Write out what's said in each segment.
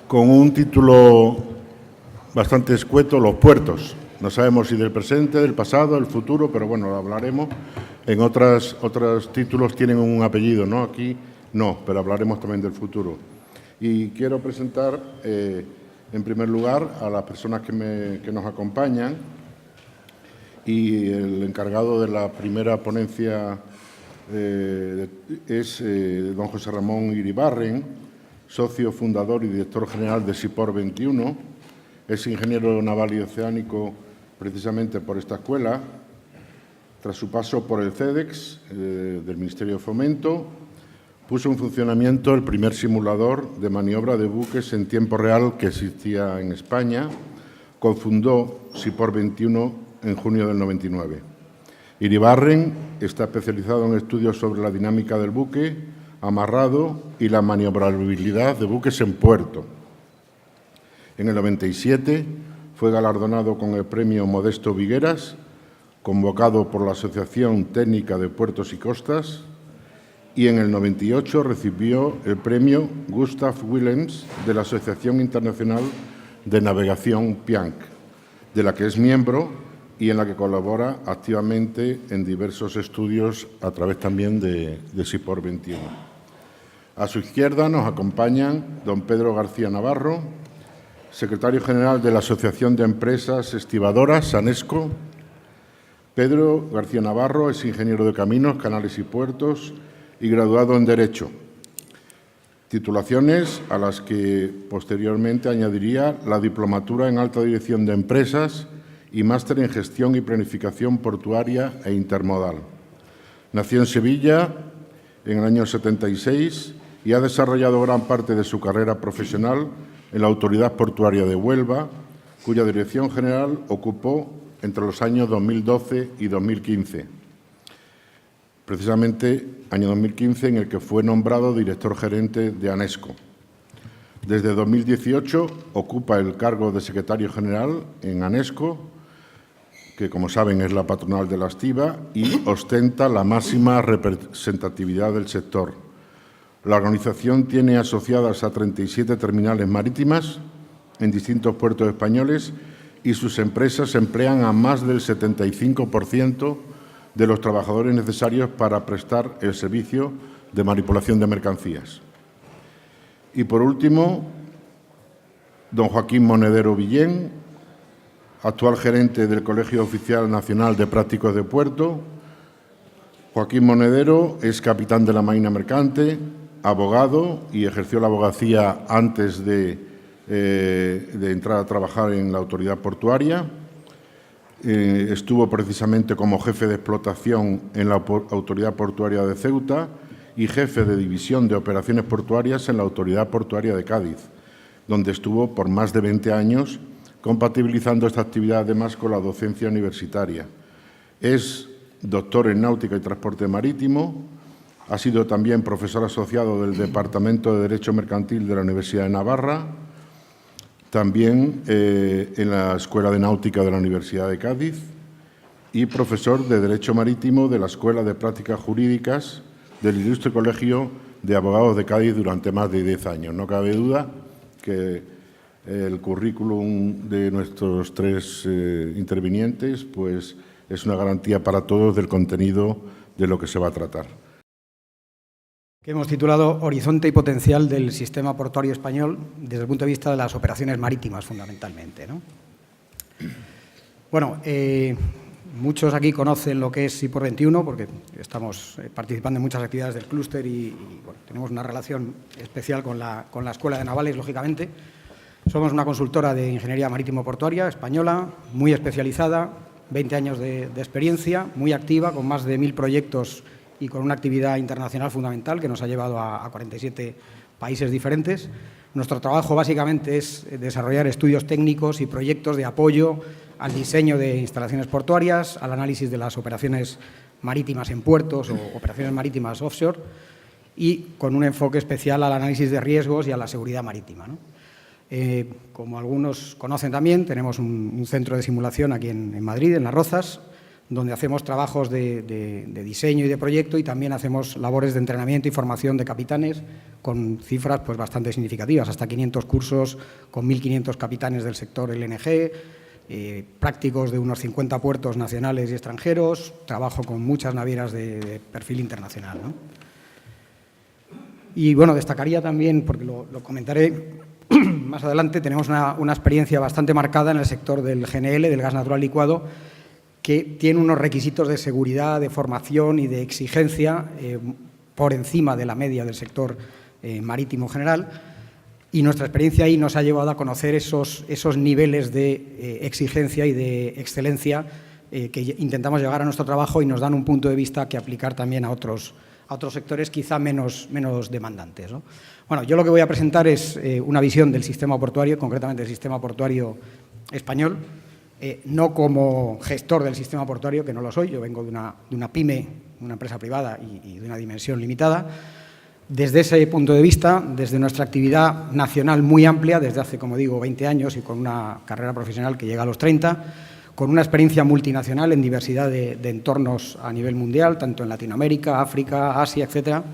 con un título bastante escueto, Los puertos. No sabemos si del presente, del pasado, del futuro, pero bueno, lo hablaremos. En otros títulos tienen un apellido, ¿no? Aquí no, pero hablaremos también del futuro. Y quiero presentar, en primer lugar, a las personas que nos acompañan. Y el encargado de la primera ponencia es don José Ramón Iribarren, socio fundador y director general de SIPOR 21. Es ingeniero naval y oceánico precisamente por esta escuela. Tras su paso por el CEDEX del Ministerio de Fomento, puso en funcionamiento el primer simulador de maniobra de buques en tiempo real que existía en España. Cofundó SIPOR 21 en junio del 99. Iribarren está especializado en estudios sobre la dinámica del buque amarrado y la maniobrabilidad de buques en puerto. En el 97 fue galardonado con el premio Modesto Vigueras, convocado por la Asociación Técnica de Puertos y Costas, y en el 98 recibió el premio Gustav Willems de la Asociación Internacional de Navegación PIANC, de la que es miembro y en la que colabora activamente en diversos estudios a través también de SIPOR 21. A su izquierda nos acompañan don Pedro García Navarro, secretario general de la Asociación de Empresas Estibadoras, ANESCO. Pedro García Navarro es ingeniero de Caminos, Canales y Puertos y graduado en Derecho. Titulaciones a las que posteriormente añadiría la diplomatura en Alta Dirección de Empresas y máster en Gestión y Planificación Portuaria e Intermodal. Nació en Sevilla en el año 76 y ha desarrollado gran parte de su carrera profesional en la Autoridad Portuaria de Huelva, cuya dirección general ocupó entre los años 2012 y 2015. Precisamente año 2015 en el que fue nombrado director gerente de ANESCO. Desde 2018 ocupa el cargo de secretario general en ANESCO, que, como saben, es la patronal de la estiba y ostenta la máxima representatividad del sector. La organización tiene asociadas a 37 terminales marítimas en distintos puertos españoles y sus empresas emplean a más del 75% de los trabajadores necesarios para prestar el servicio de manipulación de mercancías. Y, por último, don Joaquín Monedero Villén, actual gerente del Colegio Oficial Nacional de Prácticos de Puerto. Joaquín Monedero es capitán de la Marina Mercante, abogado y ejerció la abogacía antes de entrar a trabajar en la Autoridad Portuaria. Estuvo precisamente como jefe de explotación en la Autoridad Portuaria de Ceuta y jefe de división de operaciones portuarias en la Autoridad Portuaria de Cádiz, donde estuvo por más de 20 años compatibilizando esta actividad además con la docencia universitaria. Es doctor en Náutica y Transporte Marítimo, ha sido también profesor asociado del Departamento de Derecho Mercantil de la Universidad de Navarra, también en la Escuela de Náutica de la Universidad de Cádiz y profesor de Derecho Marítimo de la Escuela de Prácticas Jurídicas del Ilustre Colegio de Abogados de Cádiz durante más de 10 años. No cabe duda que el currículum de nuestros tres intervinientes pues, es una garantía para todos del contenido de lo que se va a tratar. Que hemos titulado Horizonte y potencial del sistema portuario español desde el punto de vista de las operaciones marítimas, fundamentalmente, ¿no? Bueno, muchos aquí conocen lo que es SIPOR 21 porque estamos participando en muchas actividades del clúster y bueno, tenemos una relación especial con la Escuela de Navales, lógicamente. Somos una consultora de ingeniería marítimo-portuaria española, muy especializada, 20 años de experiencia, muy activa, con más de 1.000 proyectos y con una actividad internacional fundamental que nos ha llevado a 47 países diferentes. Nuestro trabajo básicamente es desarrollar estudios técnicos y proyectos de apoyo al diseño de instalaciones portuarias, al análisis de las operaciones marítimas en puertos o operaciones marítimas offshore y con un enfoque especial al análisis de riesgos y a la seguridad marítima, ¿no? Como algunos conocen también, tenemos un centro de simulación aquí en Madrid, en Las Rozas, donde hacemos trabajos de diseño y de proyecto, y también hacemos labores de entrenamiento y formación de capitanes con cifras pues, bastante significativas, hasta 500 cursos con 1.500 capitanes del sector LNG, prácticos de unos 50 puertos nacionales y extranjeros, trabajo con muchas navieras de perfil internacional, ¿no? Y bueno, destacaría también, porque lo comentaré más adelante, tenemos una experiencia bastante marcada en el sector del GNL, del gas natural licuado, que tiene unos requisitos de seguridad, de formación y de exigencia por encima de la media del sector marítimo general, y nuestra experiencia ahí nos ha llevado a conocer esos niveles de exigencia y de excelencia que intentamos llegar a nuestro trabajo y nos dan un punto de vista que aplicar también a otros sectores quizá menos demandantes, ¿no? Bueno, yo lo que voy a presentar es una visión del sistema portuario, concretamente del sistema portuario español, no como gestor del sistema portuario, que no lo soy, yo vengo de una pyme, una empresa privada y de una dimensión limitada. Desde ese punto de vista, desde nuestra actividad nacional muy amplia, desde hace, como digo, 20 años y con una carrera profesional que llega a los 30, con una experiencia multinacional en diversidad de entornos a nivel mundial, tanto en Latinoamérica, África, Asia, etcétera.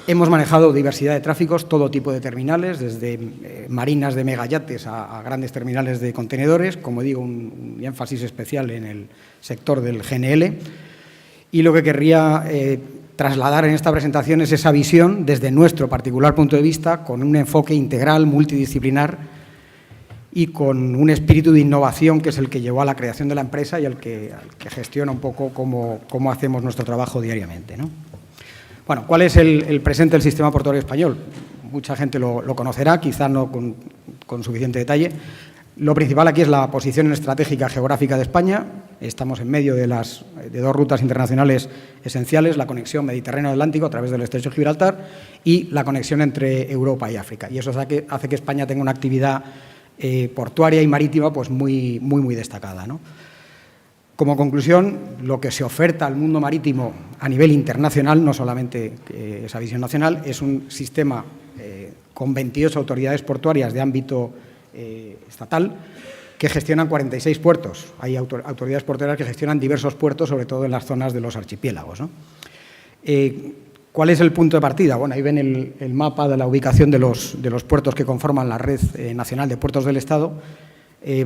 Hemos manejado diversidad de tráficos, todo tipo de terminales, desde marinas de megayates a grandes terminales de contenedores, como digo, un énfasis especial en el sector del GNL. Y lo que querría trasladar en esta presentación es esa visión desde nuestro particular punto de vista, con un enfoque integral, multidisciplinar y con un espíritu de innovación que es el que llevó a la creación de la empresa y al que gestiona un poco cómo hacemos nuestro trabajo diariamente, ¿no? Bueno, ¿cuál es el presente del sistema portuario español? Mucha gente lo conocerá, quizá no con suficiente detalle. Lo principal aquí es la posición estratégica geográfica de España. Estamos en medio de dos rutas internacionales esenciales, la conexión Mediterráneo-Atlántico a través del Estrecho de Gibraltar y la conexión entre Europa y África. Y eso hace que España tenga una actividad portuaria y marítima pues muy destacada, ¿no? Como conclusión, lo que se oferta al mundo marítimo a nivel internacional, no solamente esa visión nacional, es un sistema con 28 autoridades portuarias de ámbito estatal que gestionan 46 puertos. Hay autoridades portuarias que gestionan diversos puertos, sobre todo en las zonas de los archipiélagos, ¿no? ¿Cuál es el punto de partida? Bueno, ahí ven el mapa de la ubicación de los puertos que conforman la Red Nacional de Puertos del Estado.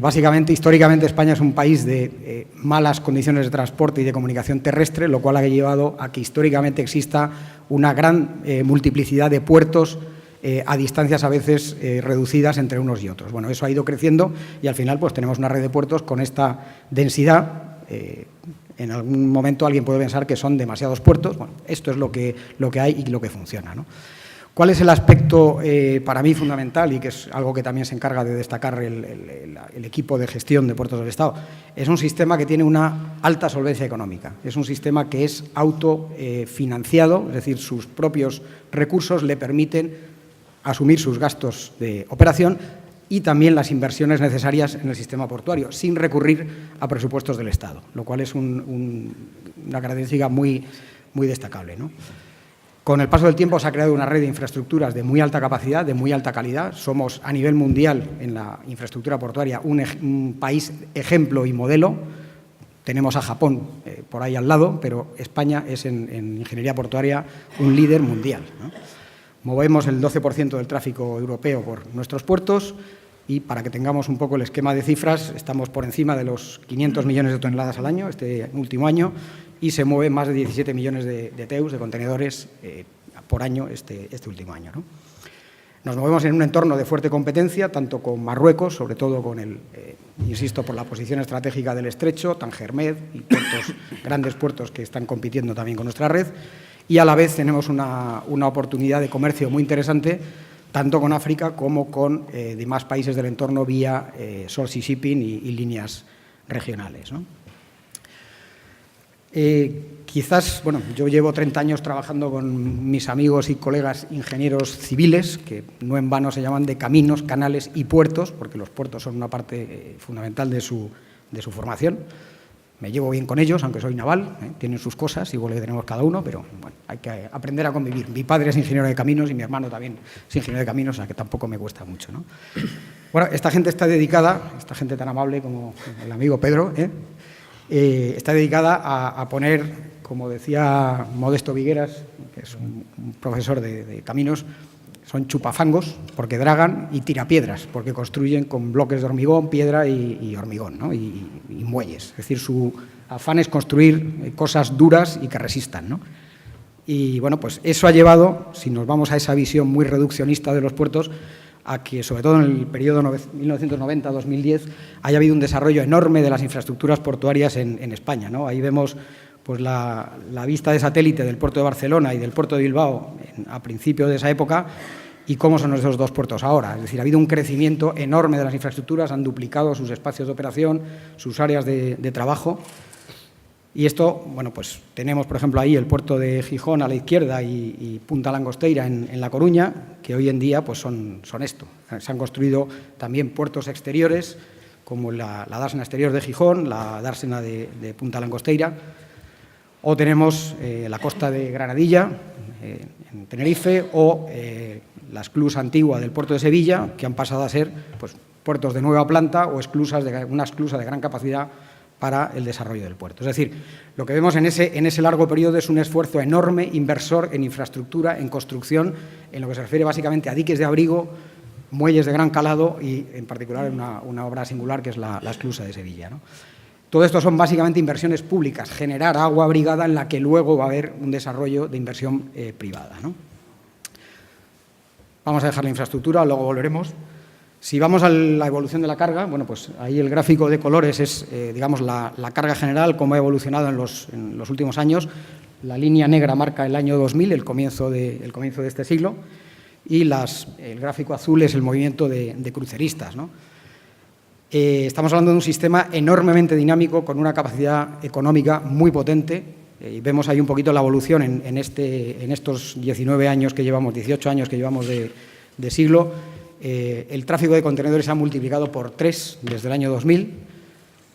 Básicamente, históricamente, España es un país de malas condiciones de transporte y de comunicación terrestre, lo cual ha llevado a que históricamente exista una gran multiplicidad de puertos a distancias a veces reducidas entre unos y otros. Bueno, eso ha ido creciendo y al final pues tenemos una red de puertos con esta densidad. En algún momento alguien puede pensar que son demasiados puertos. Bueno, esto es lo que hay y lo que funciona, ¿no? ¿Cuál es el aspecto para mí fundamental y que es algo que también se encarga de destacar el equipo de gestión de puertos del Estado? Es un sistema que tiene una alta solvencia económica. Es un sistema que es autofinanciado, es decir, sus propios recursos le permiten asumir sus gastos de operación y también las inversiones necesarias en el sistema portuario, sin recurrir a presupuestos del Estado, lo cual es una característica muy destacable, ¿no? Con el paso del tiempo se ha creado una red de infraestructuras de muy alta capacidad, de muy alta calidad. Somos a nivel mundial en la infraestructura portuaria un país ejemplo y modelo. Tenemos a Japón por ahí al lado, pero España es en ingeniería portuaria un líder mundial, ¿no? Movemos el 12% del tráfico europeo por nuestros puertos y, para que tengamos un poco el esquema de cifras, estamos por encima de los 500 millones de toneladas al año, este último año, y se mueven más de 17 millones de TEUs, de contenedores, por año este último año, ¿no? Nos movemos en un entorno de fuerte competencia, tanto con Marruecos, sobre todo con insisto, por la posición estratégica del Estrecho, Tanger-Med y grandes puertos que están compitiendo también con nuestra red, y a la vez tenemos una oportunidad de comercio muy interesante, tanto con África como con demás países del entorno vía Source Sea Shipping y líneas regionales, ¿no? Quizás, bueno, yo llevo 30 años trabajando con mis amigos y colegas ingenieros civiles, que no en vano se llaman de caminos, canales y puertos, porque los puertos son una parte fundamental de su formación. Me llevo bien con ellos, aunque soy naval, tienen sus cosas, igual que tenemos cada uno, pero bueno, hay que aprender a convivir. Mi padre es ingeniero de caminos y mi hermano también es ingeniero de caminos, o sea que tampoco me cuesta mucho, ¿no? Bueno, esta gente está dedicada, esta gente tan amable como el amigo Pedro, está dedicada a poner, como decía Modesto Vigueras, que es un profesor de caminos, son chupafangos porque dragan y tirapiedras porque construyen con bloques de hormigón, piedra y hormigón, ¿no? y muelles. Es decir, su afán es construir cosas duras y que resistan, ¿no? Y bueno, pues eso ha llevado, si nos vamos a esa visión muy reduccionista de los puertos, a que, sobre todo en el periodo 1990-2010, haya habido un desarrollo enorme de las infraestructuras portuarias en España, ¿no? Ahí vemos pues, la vista de satélite del puerto de Barcelona y del puerto de Bilbao a principios de esa época y cómo son esos dos puertos ahora. Es decir, ha habido un crecimiento enorme de las infraestructuras, han duplicado sus espacios de operación, sus áreas de trabajo. Y esto, bueno, pues tenemos, por ejemplo, ahí el puerto de Gijón a la izquierda y Punta Langosteira en La Coruña, que hoy en día pues son esto. Se han construido también puertos exteriores, como la dársena exterior de Gijón, la dársena de Punta Langosteira, o tenemos la costa de Granadilla, en Tenerife, o la esclusa antigua del puerto de Sevilla, que han pasado a ser pues, puertos de nueva planta o una esclusa de gran capacidad para el desarrollo del puerto. Es decir, lo que vemos en ese largo periodo es un esfuerzo enorme, inversor en infraestructura, en construcción, en lo que se refiere básicamente a diques de abrigo, muelles de gran calado y, en particular, una obra singular que es la esclusa de Sevilla, ¿no? Todo esto son básicamente inversiones públicas, generar agua abrigada en la que luego va a haber un desarrollo de inversión privada, ¿no? Vamos a dejar la infraestructura, luego volveremos. Si vamos a la evolución de la carga, bueno, pues ahí el gráfico de colores es, digamos, la carga general, cómo ha evolucionado en los últimos años. La línea negra marca el año 2000, el comienzo de este siglo, y el gráfico azul es el movimiento de cruceristas, ¿no? Estamos hablando de un sistema enormemente dinámico, con una capacidad económica muy potente. Y vemos ahí un poquito la evolución en estos 19 años que llevamos, 18 años que llevamos de siglo. El tráfico de contenedores se ha multiplicado por 3 desde el año 2000.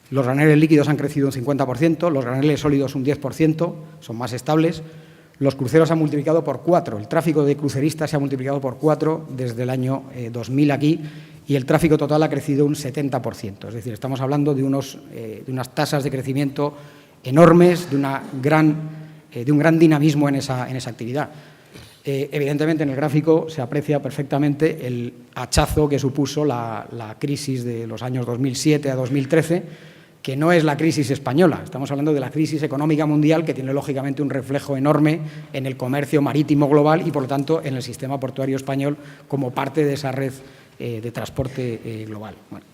Los graneles líquidos han crecido un 50%, los graneles sólidos un 10%, son más estables. Los cruceros se han multiplicado por 4. El tráfico de cruceristas se ha multiplicado por 4 desde el año 2000 aquí, y el tráfico total ha crecido un 70%. Es decir, estamos hablando de unas tasas de crecimiento enormes, de un gran dinamismo en esa actividad. Evidentemente, en el gráfico se aprecia perfectamente el hachazo que supuso la crisis de los años 2007 a 2013, que no es la crisis española. Estamos hablando de la crisis económica mundial, que tiene, lógicamente, un reflejo enorme en el comercio marítimo global y, por lo tanto, en el sistema portuario español como parte de esa red de transporte global. Bueno,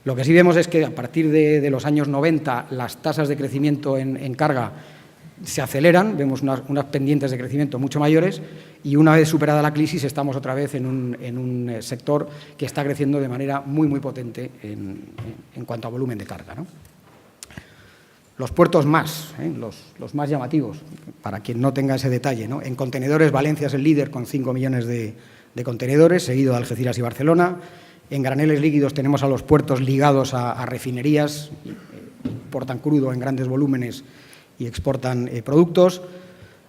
lo que sí vemos es que a partir de los años 90 las tasas de crecimiento en carga se aceleran, vemos unas pendientes de crecimiento mucho mayores, y una vez superada la crisis estamos otra vez en un sector que está creciendo de manera muy, muy potente en cuanto a volumen de carga, ¿no? Los puertos los más llamativos, para quien no tenga ese detalle, ¿no? En contenedores, Valencia es el líder con 5 millones de contenedores, seguido de Algeciras y Barcelona. En graneles líquidos tenemos a los puertos ligados a refinerías, importan crudo en grandes volúmenes y exportan productos.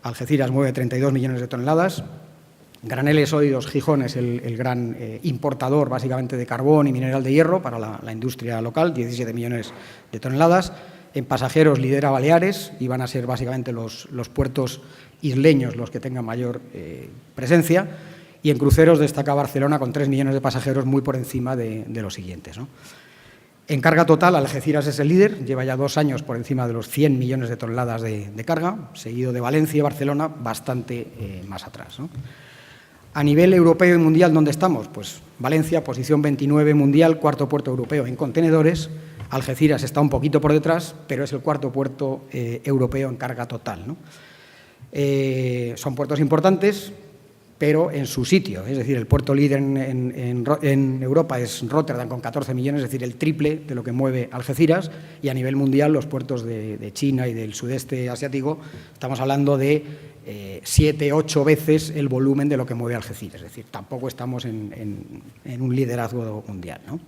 Algeciras mueve 32 millones de toneladas. Graneles sólidos, Gijón es el gran importador básicamente de carbón y mineral de hierro para la industria local, 17 millones de toneladas. En pasajeros lidera Baleares y van a ser básicamente los puertos isleños los que tengan mayor presencia. Y en cruceros destaca Barcelona con 3 millones de pasajeros, muy por encima de los siguientes, ¿no? En carga total, Algeciras es el líder, lleva ya 2 años por encima de los 100 millones de toneladas de carga, seguido de Valencia y Barcelona, bastante más atrás, ¿no? A nivel europeo y mundial, ¿dónde estamos? Pues Valencia, posición 29 mundial, cuarto puerto europeo en contenedores. Algeciras está un poquito por detrás, pero es el cuarto puerto europeo en carga total, ¿no? Son puertos importantes, pero en su sitio. Es decir, el puerto líder en Europa es Rotterdam con 14 millones, es decir, el triple de lo que mueve Algeciras, y a nivel mundial los puertos de China y del sudeste asiático estamos hablando de 7, 8 veces el volumen de lo que mueve Algeciras. Es decir, tampoco estamos en un liderazgo mundial, ¿no?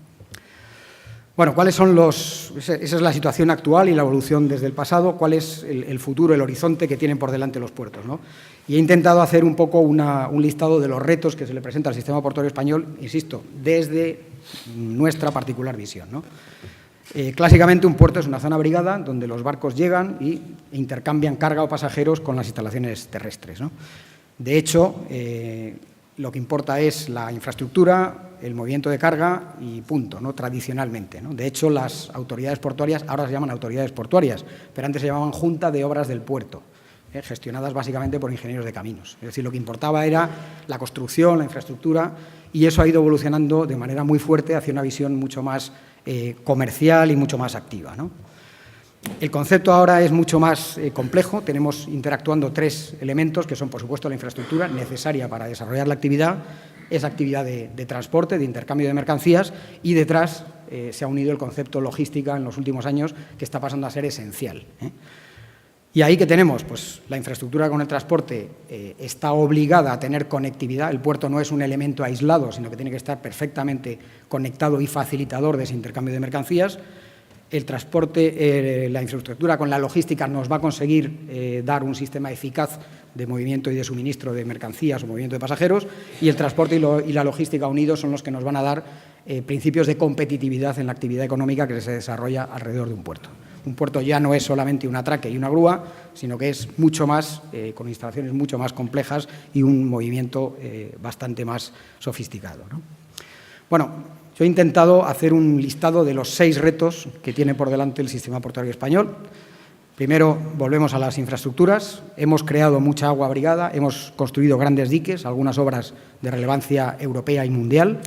Bueno, ¿cuáles son esa es la situación actual y la evolución desde el pasado? ¿Cuál es el futuro, el horizonte que tienen por delante los puertos, ¿no? Y he intentado hacer un poco un listado de los retos que se le presenta al sistema portuario español, insisto, desde nuestra particular visión, ¿no? Clásicamente, un puerto es una zona abrigada donde los barcos llegan e intercambian carga o pasajeros con las instalaciones terrestres, ¿no? De hecho, lo que importa es la infraestructura, el movimiento de carga y punto, ¿no? Tradicionalmente, ¿no? De hecho, las autoridades portuarias ahora se llaman autoridades portuarias, pero antes se llamaban Junta de Obras del Puerto, gestionadas básicamente por ingenieros de caminos. Es decir, lo que importaba era la construcción, la infraestructura, y eso ha ido evolucionando de manera muy fuerte hacia una visión mucho más comercial y mucho más activa, ¿no? El concepto ahora es mucho más complejo. Tenemos interactuando tres elementos que son, por supuesto, la infraestructura necesaria para desarrollar la actividad, esa actividad de transporte, de intercambio de mercancías, y detrás se ha unido el concepto logística en los últimos años, que está pasando a ser esencial, ¿eh? Y ahí que tenemos, pues la infraestructura con el transporte está obligada a tener conectividad. El puerto no es un elemento aislado, sino que tiene que estar perfectamente conectado y facilitador de ese intercambio de mercancías. El transporte, la infraestructura con la logística nos va a conseguir dar un sistema eficaz de movimiento y de suministro de mercancías o movimiento de pasajeros, y el transporte y la logística unidos son los que nos van a dar principios de competitividad en la actividad económica que se desarrolla alrededor de un puerto. Un puerto ya no es solamente un atraque y una grúa, sino que es mucho más, con instalaciones mucho más complejas y un movimiento bastante más sofisticado, ¿no? Bueno, yo he intentado hacer un listado de los 6 retos que tiene por delante el sistema portuario español. Primero, volvemos a las infraestructuras. Hemos creado mucha agua abrigada, hemos construido grandes diques, algunas obras de relevancia europea y mundial.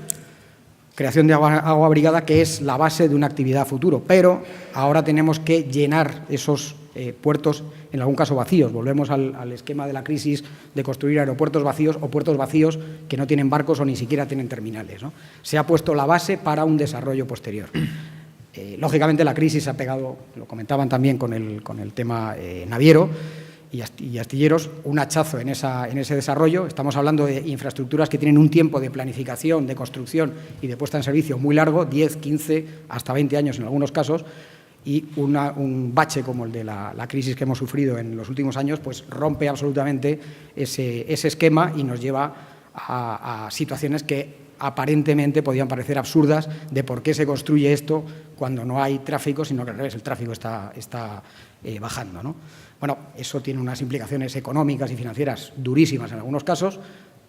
Creación de agua abrigada, que es la base de una actividad a futuro, pero ahora tenemos que llenar esos puertos, en algún caso vacíos. Volvemos al esquema de la crisis de construir aeropuertos vacíos o puertos vacíos que no tienen barcos o ni siquiera tienen terminales, ¿no? Se ha puesto la base para un desarrollo posterior. Lógicamente, la crisis ha pegado, lo comentaban también con el tema naviero y astilleros, un hachazo en ese desarrollo. Estamos hablando de infraestructuras que tienen un tiempo de planificación, de construcción y de puesta en servicio muy largo, 10, 15, hasta 20 años en algunos casos, y un bache como el de la crisis que hemos sufrido en los últimos años, pues rompe absolutamente ese esquema y nos lleva a situaciones que aparentemente podían parecer absurdas de por qué se construye esto cuando no hay tráfico, sino que al revés, el tráfico está bajando, ¿no? Bueno, eso tiene unas implicaciones económicas y financieras durísimas en algunos casos,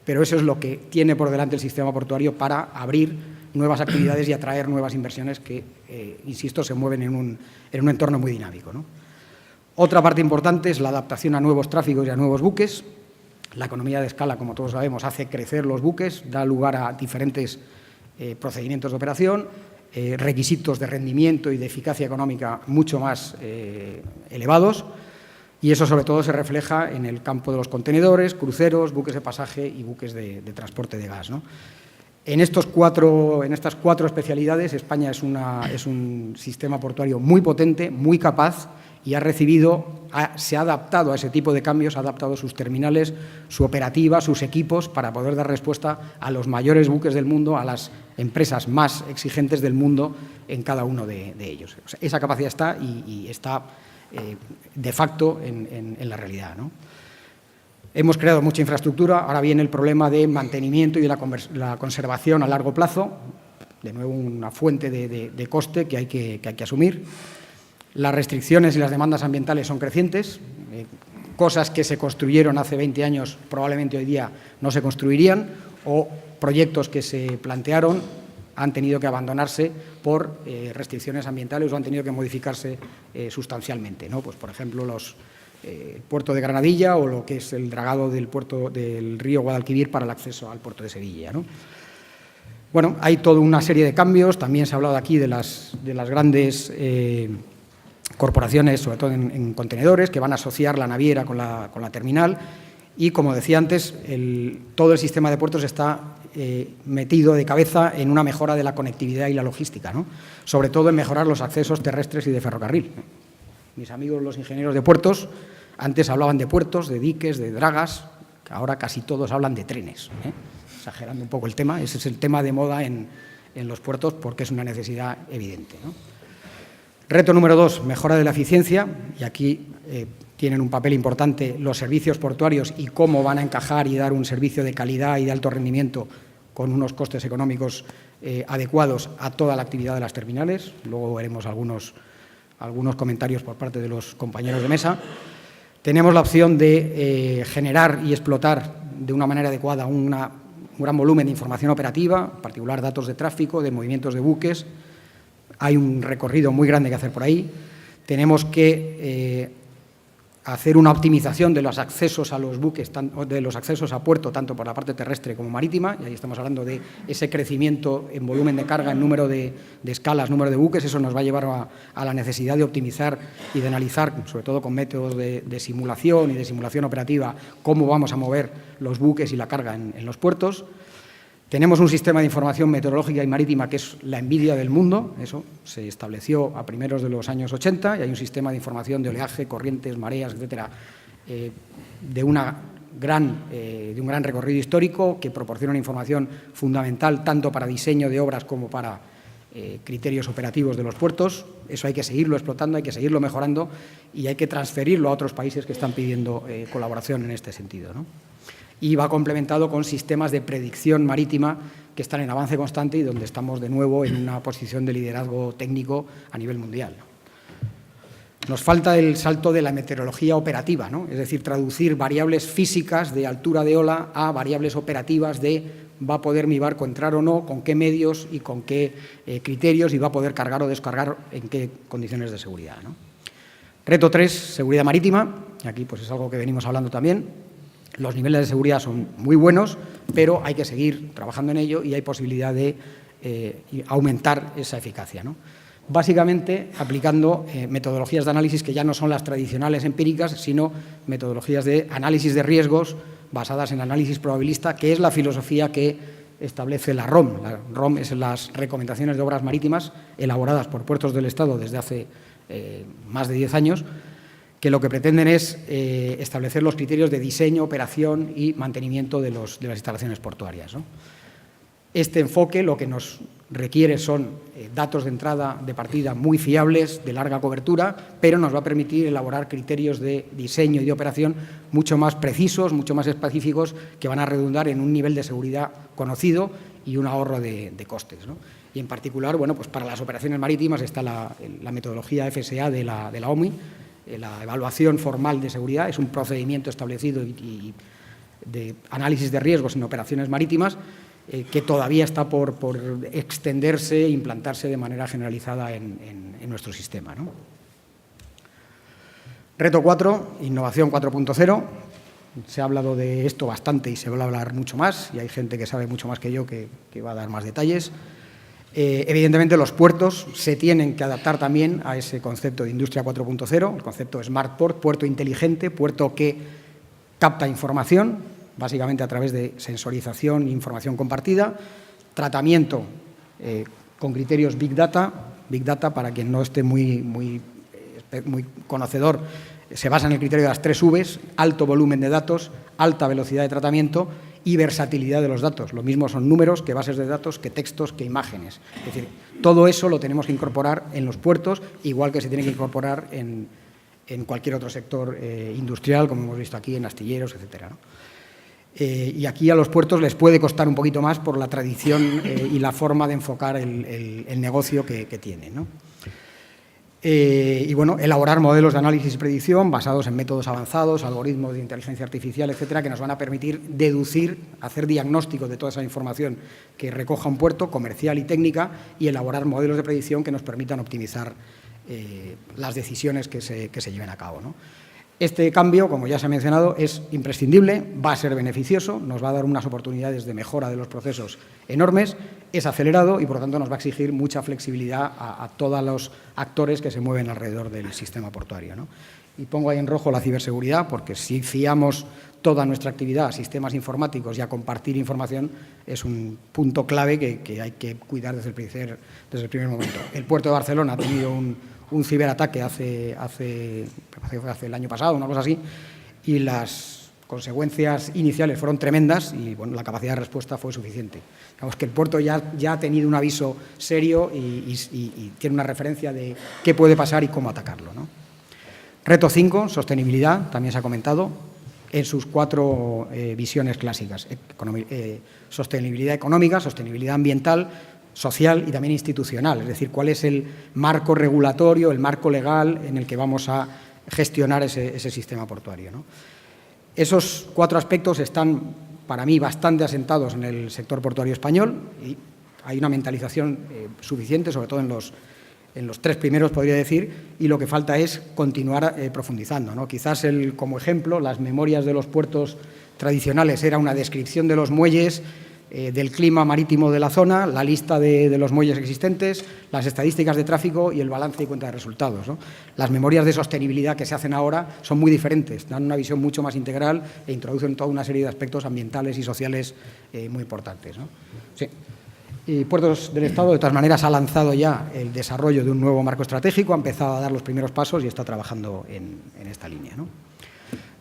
pero eso es lo que tiene por delante el sistema portuario para abrir nuevas actividades y atraer nuevas inversiones que, insisto, se mueven en un entorno muy dinámico, ¿no? Otra parte importante es la adaptación a nuevos tráficos y a nuevos buques. La economía de escala, como todos sabemos, hace crecer los buques, da lugar a diferentes procedimientos de operación, requisitos de rendimiento y de eficacia económica mucho más elevados, y eso sobre todo se refleja en el campo de los contenedores, cruceros, buques de pasaje y buques de transporte de gas, ¿no? En estas 4 especialidades, España es un sistema portuario muy potente, muy capaz, y se ha adaptado a ese tipo de cambios, ha adaptado sus terminales, su operativa, sus equipos, para poder dar respuesta a los mayores buques del mundo, a las empresas más exigentes del mundo en cada uno de ellos. O sea, esa capacidad está y está de facto en la realidad, ¿no? Hemos creado mucha infraestructura, ahora viene el problema de mantenimiento y de la conservación a largo plazo, de nuevo una fuente de coste que hay que asumir. Las restricciones y las demandas ambientales son crecientes. Cosas que se construyeron hace 20 años probablemente hoy día no se construirían, o proyectos que se plantearon han tenido que abandonarse por restricciones ambientales o han tenido que modificarse sustancialmente, ¿no? Pues, por ejemplo, el puerto de Granadilla o lo que es el dragado del río Guadalquivir para el acceso al puerto de Sevilla, ¿no? Bueno, hay toda una serie de cambios. También se ha hablado aquí de las grandes corporaciones, sobre todo en contenedores, que van a asociar la naviera con la terminal, y, como decía antes, todo el sistema de puertos está metido de cabeza en una mejora de la conectividad y la logística, ¿no? Sobre todo en mejorar los accesos terrestres y de ferrocarril. Mis amigos los ingenieros de puertos antes hablaban de puertos, de diques, de dragas, que ahora casi todos hablan de trenes, ¿eh? Exagerando un poco el tema. Ese es el tema de moda en los puertos, porque es una necesidad evidente, ¿no? Reto número 2, mejora de la eficiencia, y aquí tienen un papel importante los servicios portuarios y cómo van a encajar y dar un servicio de calidad y de alto rendimiento con unos costes económicos adecuados a toda la actividad de las terminales. Luego veremos algunos comentarios por parte de los compañeros de mesa. Tenemos la opción de generar y explotar de una manera adecuada un gran volumen de información operativa, en particular datos de tráfico, de movimientos de buques. Hay un recorrido muy grande que hacer por ahí. Tenemos que hacer una optimización de los accesos a los buques, de los accesos a puerto, tanto por la parte terrestre como marítima, y ahí estamos hablando de ese crecimiento en volumen de carga, en número de escalas, número de buques. Eso nos va a llevar a la necesidad de optimizar y de analizar, sobre todo con métodos de simulación y de simulación operativa, cómo vamos a mover los buques y la carga en los puertos. Tenemos un sistema de información meteorológica y marítima que es la envidia del mundo. Eso se estableció a primeros de los años 80 y hay un sistema de información de oleaje, corrientes, mareas, etcétera, de un gran recorrido histórico que proporciona una información fundamental tanto para diseño de obras como para criterios operativos de los puertos. Eso hay que seguirlo explotando, hay que seguirlo mejorando y hay que transferirlo a otros países que están pidiendo colaboración en este sentido, ¿no? Y va complementado con sistemas de predicción marítima que están en avance constante y donde estamos de nuevo en una posición de liderazgo técnico a nivel mundial. Nos falta el salto de la meteorología operativa, ¿no? Es decir, traducir variables físicas de altura de ola a variables operativas de va a poder mi barco entrar o no, con qué medios y con qué criterios, y va a poder cargar o descargar en qué condiciones de seguridad, ¿no? Reto 3, seguridad marítima. Aquí pues es algo que venimos hablando también. Los niveles de seguridad son muy buenos, pero hay que seguir trabajando en ello y hay posibilidad de aumentar esa eficacia, ¿no? Básicamente aplicando metodologías de análisis que ya no son las tradicionales empíricas, sino metodologías de análisis de riesgos basadas en análisis probabilista, que es la filosofía que establece la ROM. La ROM es las recomendaciones de obras marítimas elaboradas por Puertos del Estado desde hace más de 10 años, que lo que pretenden es establecer los criterios de diseño, operación y mantenimiento de las instalaciones portuarias, ¿no? Este enfoque lo que nos requiere son datos de entrada, de partida muy fiables, de larga cobertura, pero nos va a permitir elaborar criterios de diseño y de operación mucho más precisos, mucho más específicos, que van a redundar en un nivel de seguridad conocido y un ahorro de costes, ¿no? Y en particular, bueno, pues para las operaciones marítimas está la metodología FSA de la OMI. La evaluación formal de seguridad es un procedimiento establecido y de análisis de riesgos en operaciones marítimas que todavía está por extenderse e implantarse de manera generalizada en nuestro sistema, ¿no? Reto 4, innovación 4.0. Se ha hablado de esto bastante y se va a hablar mucho más, y hay gente que sabe mucho más que yo que va a dar más detalles. Evidentemente, los puertos se tienen que adaptar también a ese concepto de industria 4.0, el concepto Smart Port, puerto inteligente, puerto que capta información, básicamente a través de sensorización e información compartida, tratamiento con criterios Big Data, para quien no esté muy conocedor, se basa en el criterio de las 3 Vs, alto volumen de datos, alta velocidad de tratamiento y versatilidad de los datos. Lo mismo son números que bases de datos, que textos, que imágenes. Es decir, todo eso lo tenemos que incorporar en los puertos, igual que se tiene que incorporar en cualquier otro sector industrial, como hemos visto aquí, en astilleros, etcétera, ¿no? Y aquí a los puertos les puede costar un poquito más por la tradición y la forma de enfocar el negocio que tienen, ¿no? Y bueno, elaborar modelos de análisis y predicción basados en métodos avanzados, algoritmos de inteligencia artificial, etcétera, que nos van a permitir deducir, hacer diagnóstico de toda esa información que recoja un puerto, comercial y técnica, y elaborar modelos de predicción que nos permitan optimizar las decisiones que se lleven a cabo, ¿no? Este cambio, como ya se ha mencionado, es imprescindible, va a ser beneficioso, nos va a dar unas oportunidades de mejora de los procesos enormes, es acelerado y, por lo tanto, nos va a exigir mucha flexibilidad a todos los actores que se mueven alrededor del sistema portuario, ¿no? Y pongo ahí en rojo la ciberseguridad, porque si fiamos toda nuestra actividad a sistemas informáticos y a compartir información, es un punto clave que hay que cuidar desde el primer momento. El puerto de Barcelona ha tenido un ciberataque hace el año pasado, una cosa así, y las consecuencias iniciales fueron tremendas y bueno, la capacidad de respuesta fue suficiente. Digamos que el puerto ya ha tenido un aviso serio y tiene una referencia de qué puede pasar y cómo atacarlo, ¿no? Reto 5, sostenibilidad, también se ha comentado. en sus 4 visiones clásicas: sostenibilidad económica, sostenibilidad ambiental, social y también institucional, es decir, cuál es el marco regulatorio, el marco legal en el que vamos a gestionar ese sistema portuario, ¿no? Esos 4 aspectos están, para mí, bastante asentados en el sector portuario español y hay una mentalización suficiente, sobre todo en los 3 primeros, podría decir, y lo que falta es continuar profundizando, ¿no? Quizás, como ejemplo, las memorias de los puertos tradicionales era una descripción de los muelles, del clima marítimo de la zona, la lista de los muelles existentes, las estadísticas de tráfico y el balance y cuenta de resultados, ¿no? Las memorias de sostenibilidad que se hacen ahora son muy diferentes, dan una visión mucho más integral e introducen toda una serie de aspectos ambientales y sociales muy importantes, ¿no? Sí. Y Puertos del Estado, de todas maneras, ha lanzado ya el desarrollo de un nuevo marco estratégico, ha empezado a dar los primeros pasos y está trabajando en esta línea, ¿no?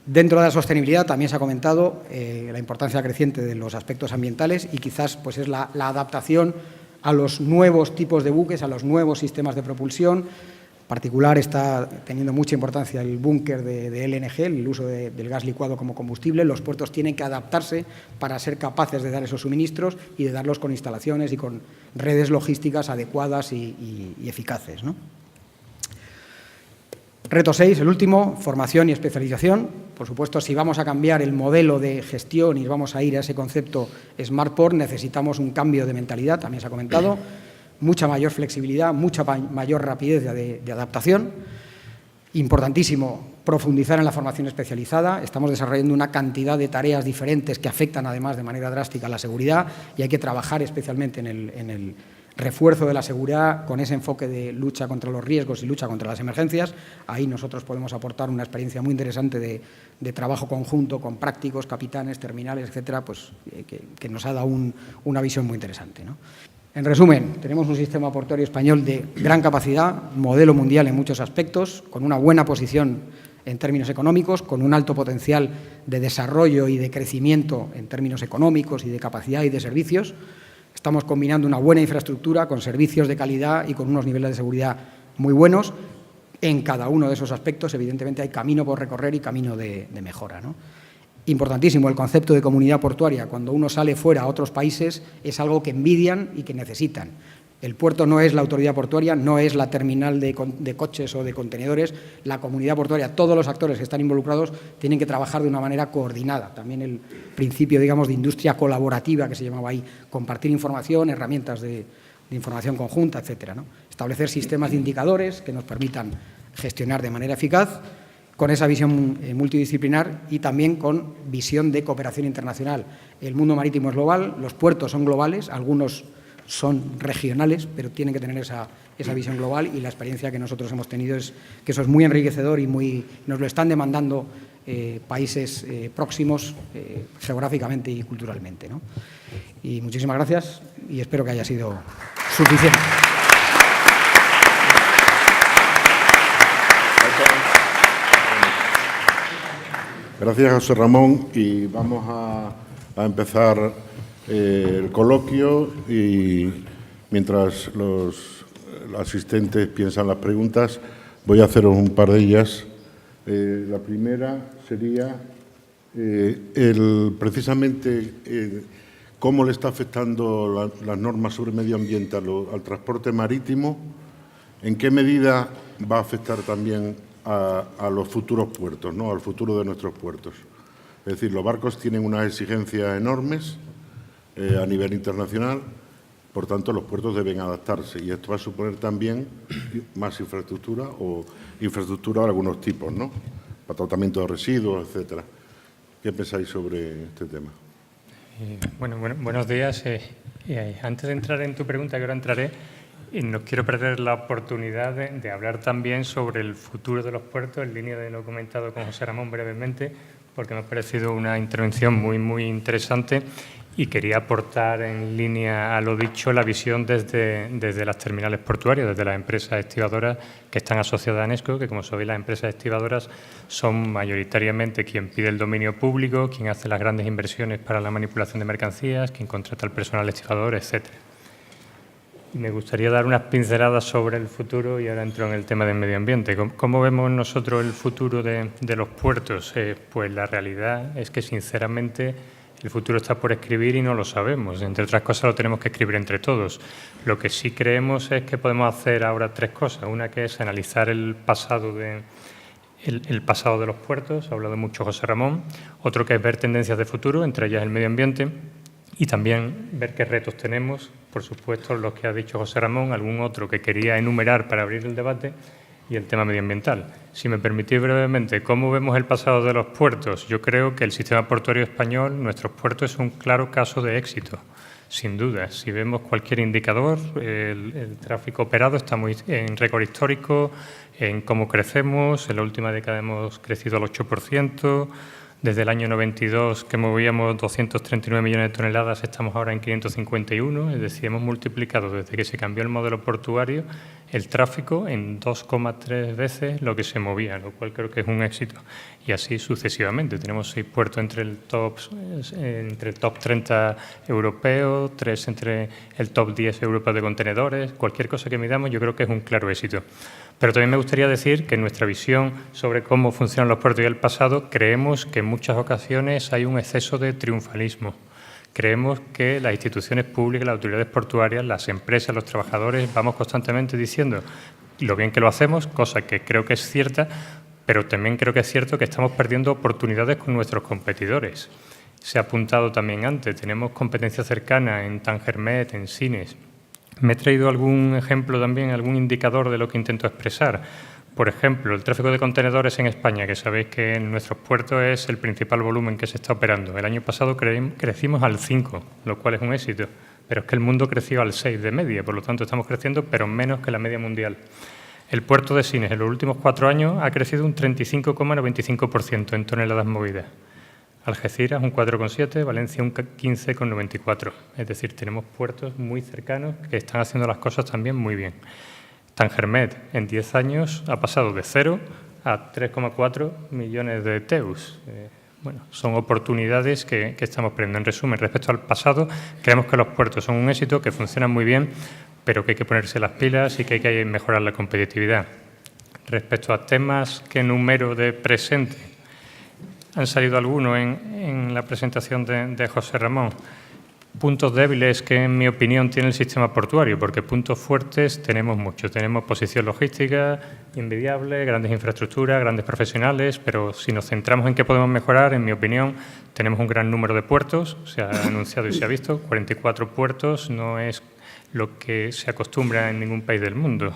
Dentro de la sostenibilidad también se ha comentado la importancia creciente de los aspectos ambientales y quizás pues, es la adaptación a los nuevos tipos de buques, a los nuevos sistemas de propulsión. En particular está teniendo mucha importancia el búnker de LNG, el uso del gas licuado como combustible. Los puertos tienen que adaptarse para ser capaces de dar esos suministros y de darlos con instalaciones y con redes logísticas adecuadas y eficaces, ¿no? Reto 6, el último, formación y especialización. Por supuesto, si vamos a cambiar el modelo de gestión y vamos a ir a ese concepto Smart Port, necesitamos un cambio de mentalidad, también se ha comentado, mucha mayor flexibilidad, mucha mayor rapidez de adaptación. Importantísimo profundizar en la formación especializada. Estamos desarrollando una cantidad de tareas diferentes que afectan, además, de manera drástica a la seguridad y hay que trabajar especialmente en el refuerzo de la seguridad con ese enfoque de lucha contra los riesgos y lucha contra las emergencias. Ahí nosotros podemos aportar una experiencia muy interesante de trabajo conjunto con prácticos, capitanes, terminales, etcétera, pues, que nos ha dado una visión muy interesante, ¿no? En resumen, tenemos un sistema portuario español de gran capacidad, modelo mundial en muchos aspectos, con una buena posición en términos económicos, con un alto potencial de desarrollo y de crecimiento en términos económicos y de capacidad y de servicios. Estamos combinando una buena infraestructura con servicios de calidad y con unos niveles de seguridad muy buenos. En cada uno de esos aspectos, evidentemente, hay camino por recorrer y camino de mejora, ¿no? Importantísimo el concepto de comunidad portuaria. Cuando uno sale fuera a otros países es algo que envidian y que necesitan. El puerto no es la autoridad portuaria, no es la terminal de coches o de contenedores. La comunidad portuaria, todos los actores que están involucrados tienen que trabajar de una manera coordinada. También el principio, digamos, de industria colaborativa que se llamaba ahí, compartir información, herramientas de información conjunta, etcétera, ¿no? Establecer sistemas de indicadores que nos permitan gestionar de manera eficaz, con esa visión multidisciplinar y también con visión de cooperación internacional. El mundo marítimo es global, los puertos son globales, algunos son regionales, pero tienen que tener esa visión global y la experiencia que nosotros hemos tenido es que eso es muy enriquecedor y nos lo están demandando países próximos geográficamente y culturalmente, ¿no? Y muchísimas gracias y espero que haya sido suficiente. Gracias, José Ramón, y vamos a empezar el coloquio y mientras los asistentes piensan las preguntas, voy a haceros un par de ellas. La primera sería precisamente cómo le está afectando las normas sobre medio ambiente al transporte marítimo, en qué medida va a afectar también a los futuros puertos, ¿no? Al futuro de nuestros puertos. Es decir, los barcos tienen unas exigencias enormes a nivel internacional, por tanto, los puertos deben adaptarse y esto va a suponer también más infraestructura o infraestructura de algunos tipos, ¿no? Para tratamiento de residuos, etcétera. ¿Qué pensáis sobre este tema? Bueno, buenos días. Antes de entrar en tu pregunta, que ahora entraré, no quiero perder la oportunidad de hablar también sobre el futuro de los puertos, en línea de lo comentado con José Ramón brevemente, porque me ha parecido una intervención muy interesante y quería aportar en línea a lo dicho la visión desde las terminales portuarias, desde las empresas estibadoras que están asociadas a ANESCO, que como sabéis las empresas estibadoras son mayoritariamente quien pide el dominio público, quien hace las grandes inversiones para la manipulación de mercancías, quien contrata al personal estibador, etcétera. Me gustaría dar unas pinceladas sobre el futuro y ahora entro en el tema del medio ambiente. ¿Cómo vemos nosotros el futuro de los puertos? Pues la realidad es que, sinceramente, el futuro está por escribir y no lo sabemos. Entre otras cosas, lo tenemos que escribir entre todos. Lo que sí creemos es que podemos hacer ahora tres cosas. Una que es analizar el pasado de los puertos, ha hablado mucho José Ramón. Otro que es ver tendencias de futuro, entre ellas el medio ambiente. Y también ver qué retos tenemos, por supuesto, los que ha dicho José Ramón, algún otro que quería enumerar para abrir el debate, y el tema medioambiental. Si me permitís brevemente, ¿cómo vemos el pasado de los puertos? Yo creo que el sistema portuario español, nuestros puertos, es un claro caso de éxito, sin duda. Si vemos cualquier indicador, el tráfico operado está muy en récord histórico, en cómo crecemos. En la última década hemos crecido al 8%. Desde el año 92, que movíamos 239 millones de toneladas, estamos ahora en 551, es decir, hemos multiplicado desde que se cambió el modelo portuario el tráfico en 2,3 veces lo que se movía, lo cual creo que es un éxito. Y así sucesivamente. Tenemos 6 puertos entre el top 30 europeo, 3 entre el top 10 europeo de contenedores. Cualquier cosa que midamos yo creo que es un claro éxito. Pero también me gustaría decir que en nuestra visión sobre cómo funcionan los puertos y el pasado, creemos que en muchas ocasiones hay un exceso de triunfalismo. Creemos que las instituciones públicas, las autoridades portuarias, las empresas, los trabajadores, vamos constantemente diciendo lo bien que lo hacemos, cosa que creo que es cierta, pero también creo que es cierto que estamos perdiendo oportunidades con nuestros competidores. Se ha apuntado también antes, tenemos competencia cercana en Tangermet, en Sines. Me he traído algún ejemplo también, algún indicador de lo que intento expresar. Por ejemplo, el tráfico de contenedores en España, que sabéis que en nuestros puertos es el principal volumen que se está operando. El año pasado crecimos al 5, lo cual es un éxito, pero es que el mundo creció al 6 de media, por lo tanto estamos creciendo, pero menos que la media mundial. El puerto de Sines en los últimos 4 años ha crecido un 35,95% en toneladas movidas. Algeciras un 4,7, Valencia un 15,94. Es decir, tenemos puertos muy cercanos que están haciendo las cosas también muy bien. Tangermet en 10 años ha pasado de 0 a 3,4 millones de TEUs. Bueno, son oportunidades que estamos perdiendo. En resumen, respecto al pasado, creemos que los puertos son un éxito, que funcionan muy bien, pero que hay que ponerse las pilas y que hay que mejorar la competitividad. Respecto a temas que enumero de presente, han salido algunos en la presentación de José Ramón. Puntos débiles que, en mi opinión, tiene el sistema portuario, porque puntos fuertes tenemos muchos. Tenemos posición logística envidiable, grandes infraestructuras, grandes profesionales, pero si nos centramos en qué podemos mejorar, en mi opinión, tenemos un gran número de puertos. Se ha anunciado y se ha visto, 44 puertos, no es lo que se acostumbra en ningún país del mundo.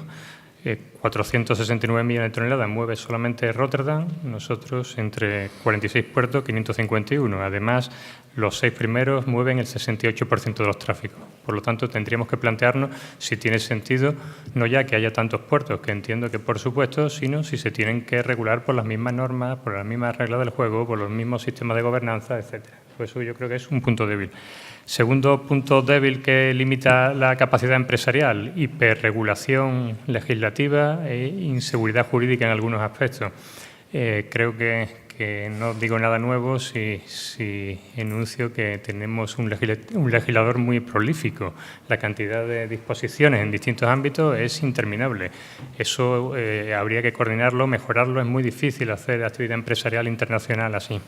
469 millones de toneladas mueve solamente Rotterdam, nosotros entre 46 puertos, 551. Además, los 6 primeros mueven el 68% de los tráficos. Por lo tanto, tendríamos que plantearnos si tiene sentido, no ya que haya tantos puertos, que entiendo que por supuesto, sino si se tienen que regular por las mismas normas, por las mismas reglas del juego, por los mismos sistemas de gobernanza, etcétera. Por eso yo creo que es un punto débil. Segundo punto débil que limita la capacidad empresarial, hiperregulación legislativa e inseguridad jurídica en algunos aspectos. Creo que no digo nada nuevo si enuncio que tenemos un legislador muy prolífico. La cantidad de disposiciones en distintos ámbitos es interminable. Eso habría que coordinarlo, mejorarlo. Es muy difícil hacer actividad empresarial internacional así.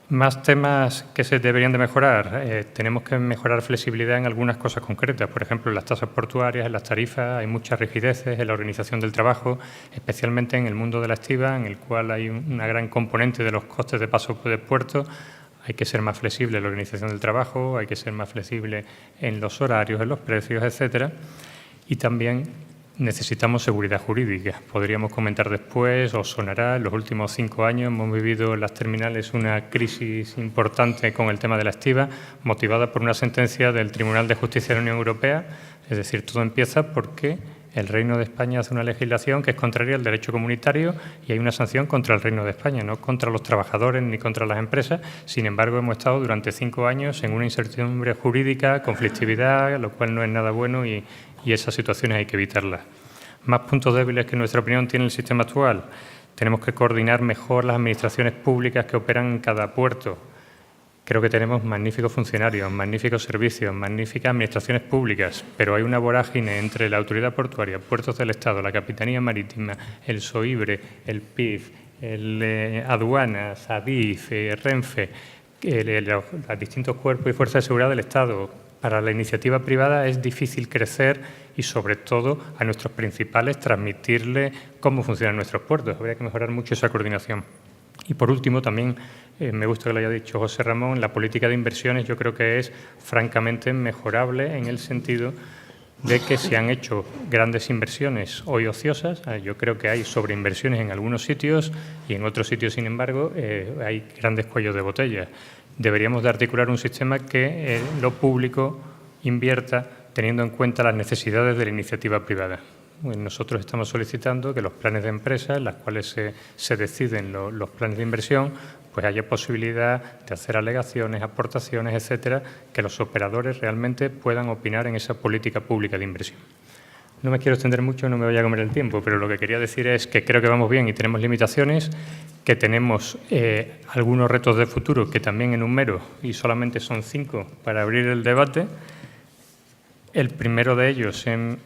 Más temas que se deberían de mejorar. Tenemos que mejorar flexibilidad en algunas cosas concretas. Por ejemplo, en las tasas portuarias, en las tarifas, hay muchas rigideces en la organización del trabajo, especialmente en el mundo de la estiva, en el cual hay una gran componente de los costes de paso de puerto. Hay que ser más flexible en la organización del trabajo, hay que ser más flexible en los horarios, en los precios, etcétera. Y también necesitamos seguridad jurídica. Podríamos comentar después, os sonará, en los últimos 5 años hemos vivido en las terminales una crisis importante con el tema de la estiva, motivada por una sentencia del Tribunal de Justicia de la Unión Europea. Es decir, todo empieza porque el Reino de España hace una legislación que es contraria al derecho comunitario y hay una sanción contra el Reino de España, no contra los trabajadores ni contra las empresas. Sin embargo, hemos estado durante 5 años en una incertidumbre jurídica, conflictividad, lo cual no es nada bueno y esas situaciones hay que evitarlas. Más puntos débiles que, en nuestra opinión, tiene el sistema actual. Tenemos que coordinar mejor las administraciones públicas que operan en cada puerto. Creo que tenemos magníficos funcionarios, magníficos servicios, magníficas administraciones públicas, pero hay una vorágine entre la Autoridad Portuaria, Puertos del Estado, la Capitanía Marítima, el SOIBRE, el PIF, Aduanas, ADIF, Renfe, los distintos cuerpos y fuerzas de seguridad del Estado. Para la iniciativa privada es difícil crecer y, sobre todo, a nuestros principales transmitirle cómo funcionan nuestros puertos. Habría que mejorar mucho esa coordinación. Y, por último, también me gusta que lo haya dicho José Ramón, la política de inversiones yo creo que es francamente mejorable en el sentido de que se han hecho grandes inversiones hoy ociosas. Yo creo que hay sobreinversiones en algunos sitios y en otros sitios, sin embargo, hay grandes cuellos de botella. Deberíamos de articular un sistema que lo público invierta teniendo en cuenta las necesidades de la iniciativa privada. Nosotros estamos solicitando que los planes de empresas, en las cuales se deciden los planes de inversión, pues haya posibilidad de hacer alegaciones, aportaciones, etcétera, que los operadores realmente puedan opinar en esa política pública de inversión. No me quiero extender mucho, no me voy a comer el tiempo, pero lo que quería decir es que creo que vamos bien y tenemos limitaciones, que tenemos algunos retos de futuro que también enumero, y solamente son 5 para abrir el debate. El primero de ellos, en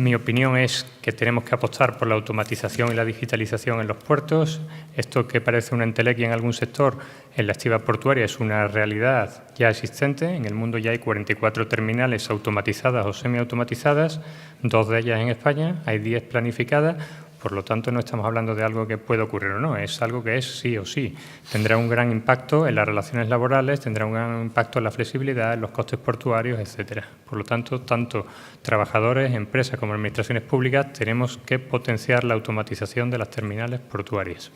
mi opinión, es que tenemos que apostar por la automatización y la digitalización en los puertos. Esto que parece una entelequia en algún sector, en la actividad portuaria es una realidad ya existente. En el mundo ya hay 44 terminales automatizadas o semiautomatizadas, 2 de ellas en España, hay 10 planificadas. Por lo tanto, no estamos hablando de algo que pueda ocurrir o no, es algo que es sí o sí. Tendrá un gran impacto en las relaciones laborales, tendrá un gran impacto en la flexibilidad, en los costes portuarios, etcétera. Por lo tanto, tanto trabajadores, empresas como administraciones públicas tenemos que potenciar la automatización de las terminales portuarias.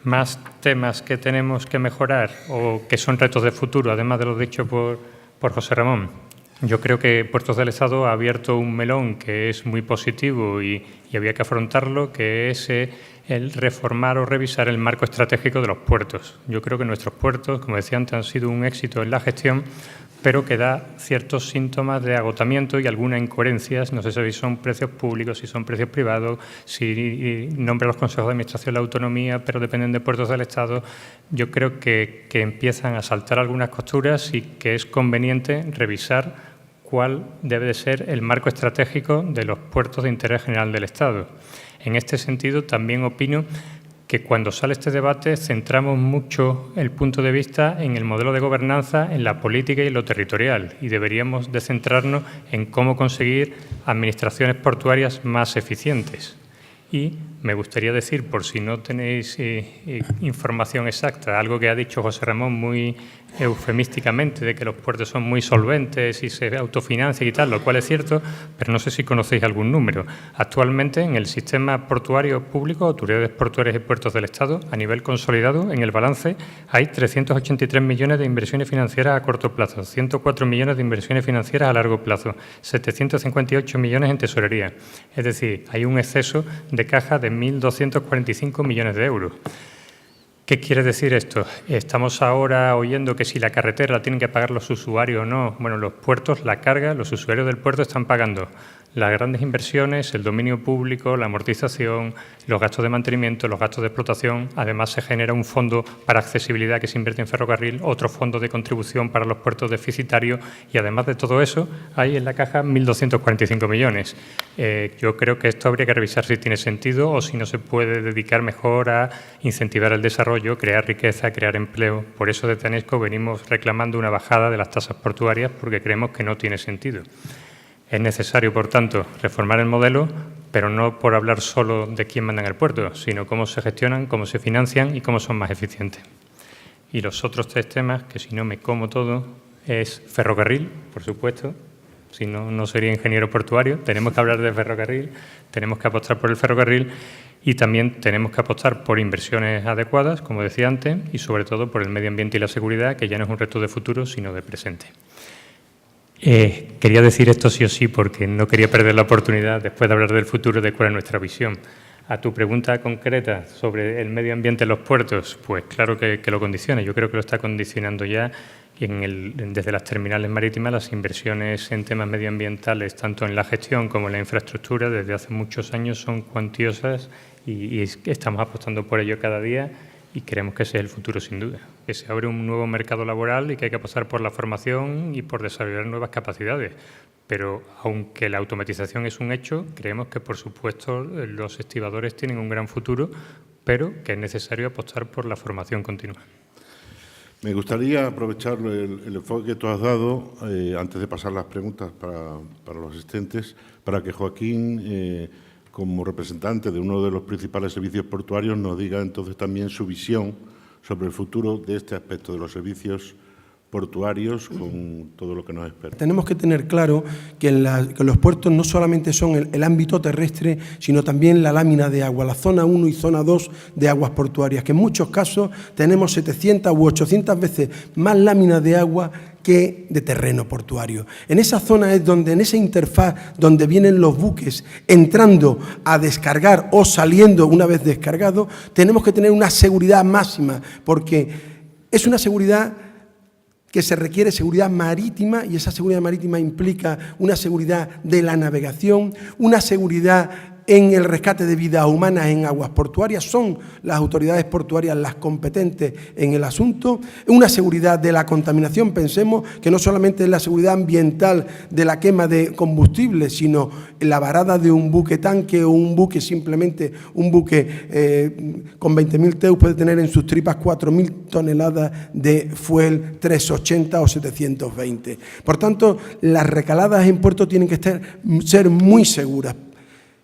Más temas que tenemos que mejorar o que son retos de futuro, además de lo dicho por José Ramón. Yo creo que Puertos del Estado ha abierto un melón que es muy positivo y había que afrontarlo, que es el reformar o revisar el marco estratégico de los puertos. Yo creo que nuestros puertos, como decía antes, han sido un éxito en la gestión, pero que da ciertos síntomas de agotamiento y algunas incoherencias. No sé si son precios públicos, si son precios privados, si nombra los consejos de administración la autonomía, pero dependen de Puertos del Estado. Yo creo que empiezan a saltar algunas costuras y que es conveniente revisar cuál debe de ser el marco estratégico de los puertos de interés general del Estado. En este sentido, también opino que cuando sale este debate centramos mucho el punto de vista en el modelo de gobernanza, en la política y en lo territorial, y deberíamos de centrarnos en cómo conseguir administraciones portuarias más eficientes. Y me gustaría decir, por si no tenéis información exacta, algo que ha dicho José Ramón muy eufemísticamente, de que los puertos son muy solventes y se autofinancian y tal, lo cual es cierto, pero no sé si conocéis algún número. Actualmente, en el sistema portuario público, autoridades portuarias y puertos del Estado, a nivel consolidado, en el balance, hay 383 millones de inversiones financieras a corto plazo, 104 millones de inversiones financieras a largo plazo, 758 millones en tesorería. Es decir, hay un exceso de caja de 1.245 millones de euros. ¿Qué quiere decir esto? Estamos ahora oyendo que si la carretera la tienen que pagar los usuarios o no. Bueno, los puertos, la carga, los usuarios del puerto están pagando las grandes inversiones, el dominio público, la amortización, los gastos de mantenimiento, los gastos de explotación. Además, se genera un fondo para accesibilidad que se invierte en ferrocarril, otro fondo de contribución para los puertos deficitarios y, además de todo eso, hay en la caja 1.245 millones. Yo creo que esto habría que revisar si tiene sentido o si no se puede dedicar mejor a incentivar el desarrollo, crear riqueza, crear empleo. Por eso desde ANESCO venimos reclamando una bajada de las tasas portuarias porque creemos que no tiene sentido. Es necesario, por tanto, reformar el modelo, pero no por hablar solo de quién manda en el puerto, sino cómo se gestionan, cómo se financian y cómo son más eficientes. Y los otros 3 temas, que si no me como todo, es ferrocarril, por supuesto. Si no, no sería ingeniero portuario. Tenemos que hablar de ferrocarril, tenemos que apostar por el ferrocarril y también tenemos que apostar por inversiones adecuadas, como decía antes, y sobre todo por el medio ambiente y la seguridad, que ya no es un reto de futuro, sino de presente. Quería decir esto sí o sí porque no quería perder la oportunidad, después de hablar del futuro, de cuál es nuestra visión. A tu pregunta concreta sobre el medio ambiente en los puertos, pues claro que lo condiciona. Yo creo que lo está condicionando ya desde las terminales marítimas. Las inversiones en temas medioambientales, tanto en la gestión como en la infraestructura, desde hace muchos años son cuantiosas y estamos apostando por ello cada día. y creemos que ese es el futuro sin duda, que se abre un nuevo mercado laboral y que hay que apostar por la formación y por desarrollar nuevas capacidades. Pero aunque la automatización es un hecho, creemos que, por supuesto, los estibadores tienen un gran futuro, pero que es necesario apostar por la formación continua. Me gustaría aprovechar el enfoque que tú has dado, antes de pasar las preguntas para los asistentes, para que Joaquín, como representante de uno de los principales servicios portuarios, nos diga entonces también su visión sobre el futuro de este aspecto de los servicios portuarios con todo lo que nos espera. Tenemos que tener claro que los puertos no solamente son el ámbito terrestre, sino también la lámina de agua, la zona 1 y zona 2 de aguas portuarias, que en muchos casos tenemos 700 u 800 veces más láminas de agua que de terreno portuario. En esa zona es donde, en esa interfaz, donde vienen los buques entrando a descargar o saliendo una vez descargados, tenemos que tener una seguridad máxima, porque es una seguridad que se requiere seguridad marítima, y esa seguridad marítima implica una seguridad de la navegación, una seguridad en el rescate de vidas humanas en aguas portuarias. Son las autoridades portuarias las competentes en el asunto. Una seguridad de la contaminación, pensemos que no solamente es la seguridad ambiental de la quema de combustible, sino la varada de un buque tanque o un buque, simplemente un buque con 20.000 TEU puede tener en sus tripas 4.000 toneladas de fuel 380 o 720. Por tanto, las recaladas en puerto tienen que ser muy seguras.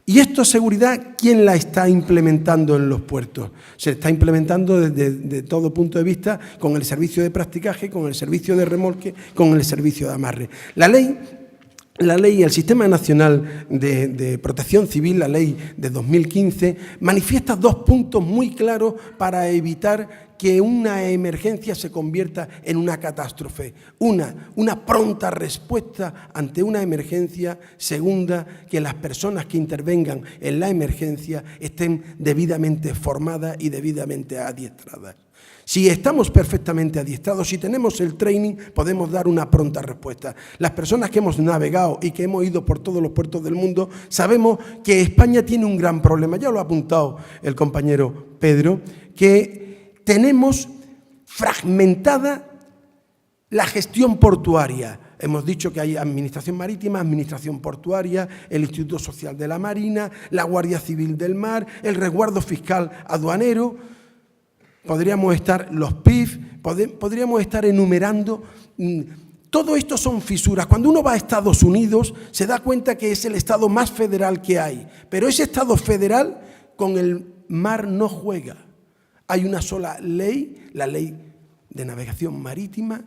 ¿Y esta seguridad quién la está implementando en los puertos? Se está implementando desde todo punto de vista con el servicio de practicaje, con el servicio de remolque, con el servicio de amarre. La ley, el Sistema Nacional de Protección Civil, la ley de 2015, manifiesta dos puntos muy claros para evitar que una emergencia se convierta en una catástrofe. Una pronta respuesta ante una emergencia. Segunda, que las personas que intervengan en la emergencia estén debidamente formadas y debidamente adiestradas. Si estamos perfectamente adiestrados, si tenemos el training, podemos dar una pronta respuesta. Las personas que hemos navegado y que hemos ido por todos los puertos del mundo, sabemos que España tiene un gran problema. Ya lo ha apuntado el compañero Pedro, que tenemos fragmentada la gestión portuaria. Hemos dicho que hay administración marítima, administración portuaria, el Instituto Social de la Marina, la Guardia Civil del Mar, el resguardo fiscal aduanero. Podríamos estar los PIF, podríamos estar enumerando. Todo esto son fisuras. Cuando uno va a Estados Unidos se da cuenta que es el estado más federal que hay. Pero ese estado federal con el mar no juega. Hay una sola ley, la ley de navegación marítima,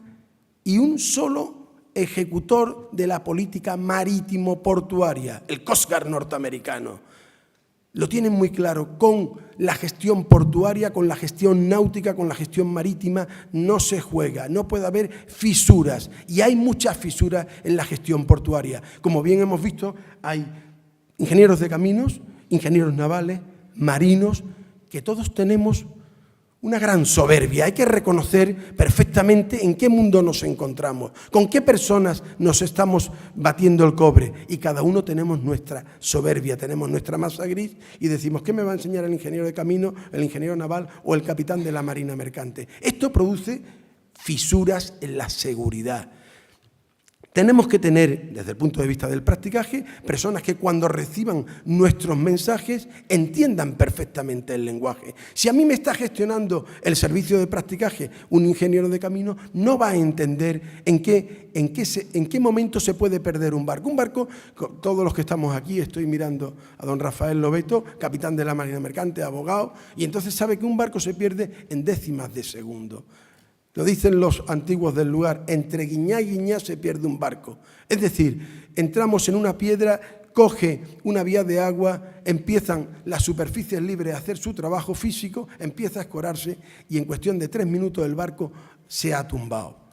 y un solo ejecutor de la política marítimo-portuaria, el Coast Guard norteamericano. Lo tienen muy claro, con la gestión portuaria, con la gestión náutica, con la gestión marítima, no se juega, no puede haber fisuras. Y hay muchas fisuras en la gestión portuaria. Como bien hemos visto, hay ingenieros de caminos, ingenieros navales, marinos, que todos tenemos una gran soberbia. Hay que reconocer perfectamente en qué mundo nos encontramos, con qué personas nos estamos batiendo el cobre, y cada uno tenemos nuestra soberbia, tenemos nuestra masa gris y decimos, ¿qué me va a enseñar el ingeniero de camino, el ingeniero naval o el capitán de la marina mercante? Esto produce fisuras en la seguridad. Tenemos que tener, desde el punto de vista del practicaje, personas que cuando reciban nuestros mensajes entiendan perfectamente el lenguaje. Si a mí me está gestionando el servicio de practicaje un ingeniero de camino, no va a entender en qué momento se puede perder un barco. Un barco, todos los que estamos aquí, estoy mirando a don Rafael Lobeto, capitán de la Marina Mercante, abogado, y entonces sabe que un barco se pierde en décimas de segundo. Lo dicen los antiguos del lugar, entre guiñá y guiñá se pierde un barco. Es decir, entramos en una piedra, coge una vía de agua, empiezan las superficies libres a hacer su trabajo físico, empieza a escorarse y en cuestión de 3 minutos el barco se ha tumbado.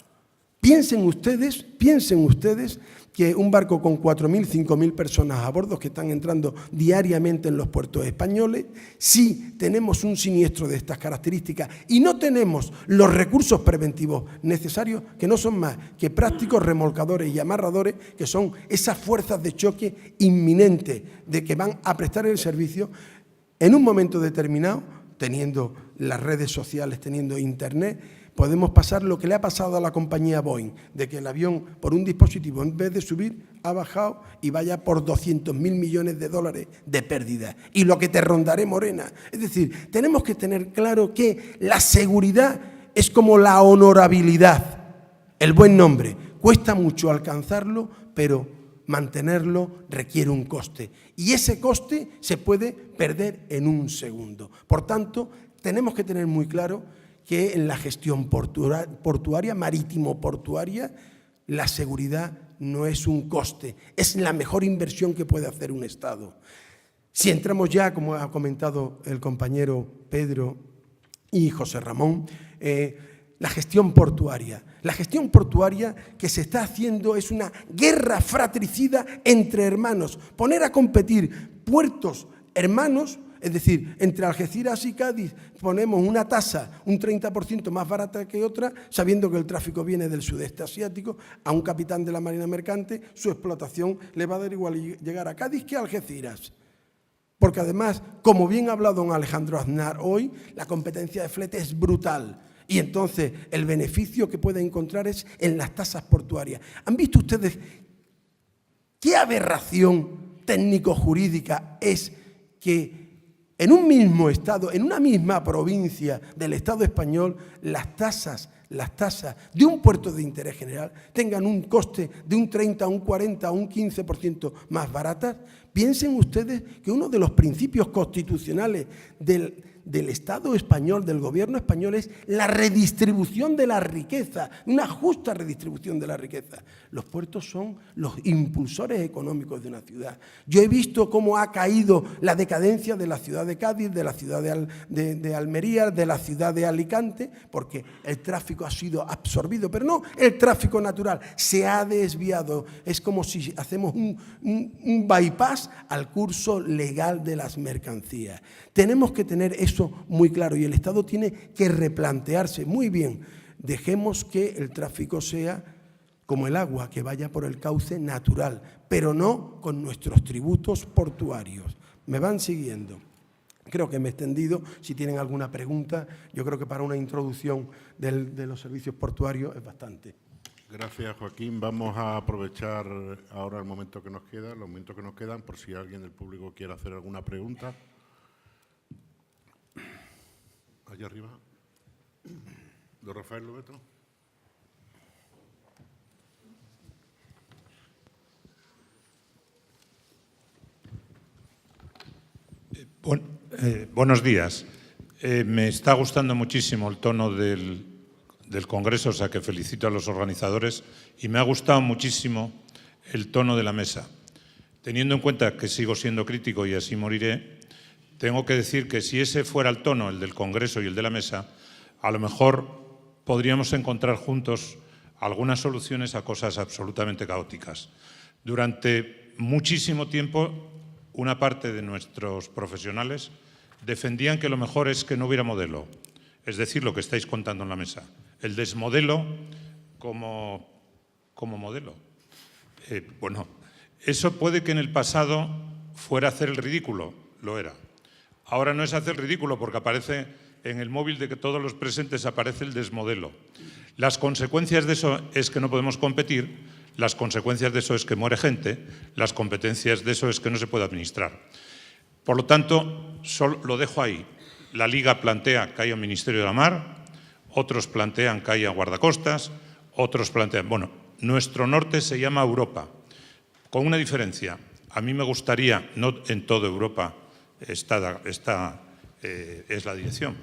Piensen ustedes que un barco con 4.000, 5.000 personas a bordo que están entrando diariamente en los puertos españoles, si tenemos un siniestro de estas características y no tenemos los recursos preventivos necesarios, que no son más que prácticos remolcadores y amarradores, que son esas fuerzas de choque inminentes de que van a prestar el servicio, en un momento determinado teniendo las redes sociales, teniendo Internet, podemos pasar lo que le ha pasado a la compañía Boeing, de que el avión, por un dispositivo, en vez de subir, ha bajado y vaya por 200.000 millones de dólares de pérdida. Y lo que te rondaré, Morena. Es decir, tenemos que tener claro que la seguridad es como la honorabilidad, el buen nombre. Cuesta mucho alcanzarlo, pero mantenerlo requiere un coste. Y ese coste se puede perder en un segundo. Por tanto, tenemos que tener muy claro que en la gestión portuaria, marítimo-portuaria, la seguridad no es un coste, es la mejor inversión que puede hacer un Estado. Si entramos ya, como ha comentado el compañero Pedro y José Ramón, la gestión portuaria. La gestión portuaria que se está haciendo es una guerra fratricida entre hermanos. Poner a competir puertos hermanos, es decir, entre Algeciras y Cádiz ponemos una tasa un 30% más barata que otra, sabiendo que el tráfico viene del sudeste asiático. A un capitán de la Marina Mercante su explotación le va a dar igual llegar a Cádiz que a Algeciras. Porque además, como bien ha hablado don Alejandro Aznar hoy, la competencia de flete es brutal. Y entonces el beneficio que puede encontrar es en las tasas portuarias. ¿Han visto ustedes qué aberración técnico-jurídica es que en un mismo estado, en una misma provincia del Estado español, las tasas de un puerto de interés general tengan un coste de un 30, un 40 o un 15% más baratas? Piensen ustedes que uno de los principios constitucionales del Estado español, del gobierno español, es la redistribución de la riqueza, una justa redistribución de la riqueza. Los puertos son los impulsores económicos de una ciudad. Yo he visto cómo ha caído la decadencia de la ciudad de Cádiz, de la ciudad de Almería, de la ciudad de Alicante, porque el tráfico ha sido absorbido, pero no el tráfico natural, se ha desviado. Es como si hacemos un bypass al curso legal de las mercancías. Tenemos que tener eso muy claro y el Estado tiene que replantearse muy bien. Dejemos que el tráfico sea como el agua, que vaya por el cauce natural, pero no con nuestros tributos portuarios. ¿Me van siguiendo? Creo que me he extendido. Si tienen alguna pregunta, yo creo que para una introducción de los servicios portuarios es bastante. Gracias, Joaquín. Vamos a aprovechar ahora el momento que nos queda, los momentos que nos quedan, por si alguien del público quiere hacer alguna pregunta. Allá arriba. Don Rafael Lobeto. Buenos días. Me está gustando muchísimo el tono del Congreso, o sea que felicito a los organizadores, y me ha gustado muchísimo el tono de la mesa. Teniendo en cuenta que sigo siendo crítico y así moriré, tengo que decir que si ese fuera el tono, el del Congreso y el de la mesa, a lo mejor podríamos encontrar juntos algunas soluciones a cosas absolutamente caóticas. Durante muchísimo tiempo, una parte de nuestros profesionales defendían que lo mejor es que no hubiera modelo, es decir, lo que estáis contando en la mesa, el desmodelo como modelo. Bueno, eso puede que en el pasado fuera hacer el ridículo, lo era. Ahora no es hacer ridículo porque aparece en el móvil de que todos los presentes aparece el desmodelo. Las consecuencias de eso es que no podemos competir, las consecuencias de eso es que muere gente, las competencias de eso es que no se puede administrar. Por lo tanto, solo lo dejo ahí. La Liga plantea que haya un Ministerio de la Mar, otros plantean que haya guardacostas, otros plantean… Bueno, nuestro norte se llama Europa, con una diferencia. A mí me gustaría, no en toda Europa es la dirección.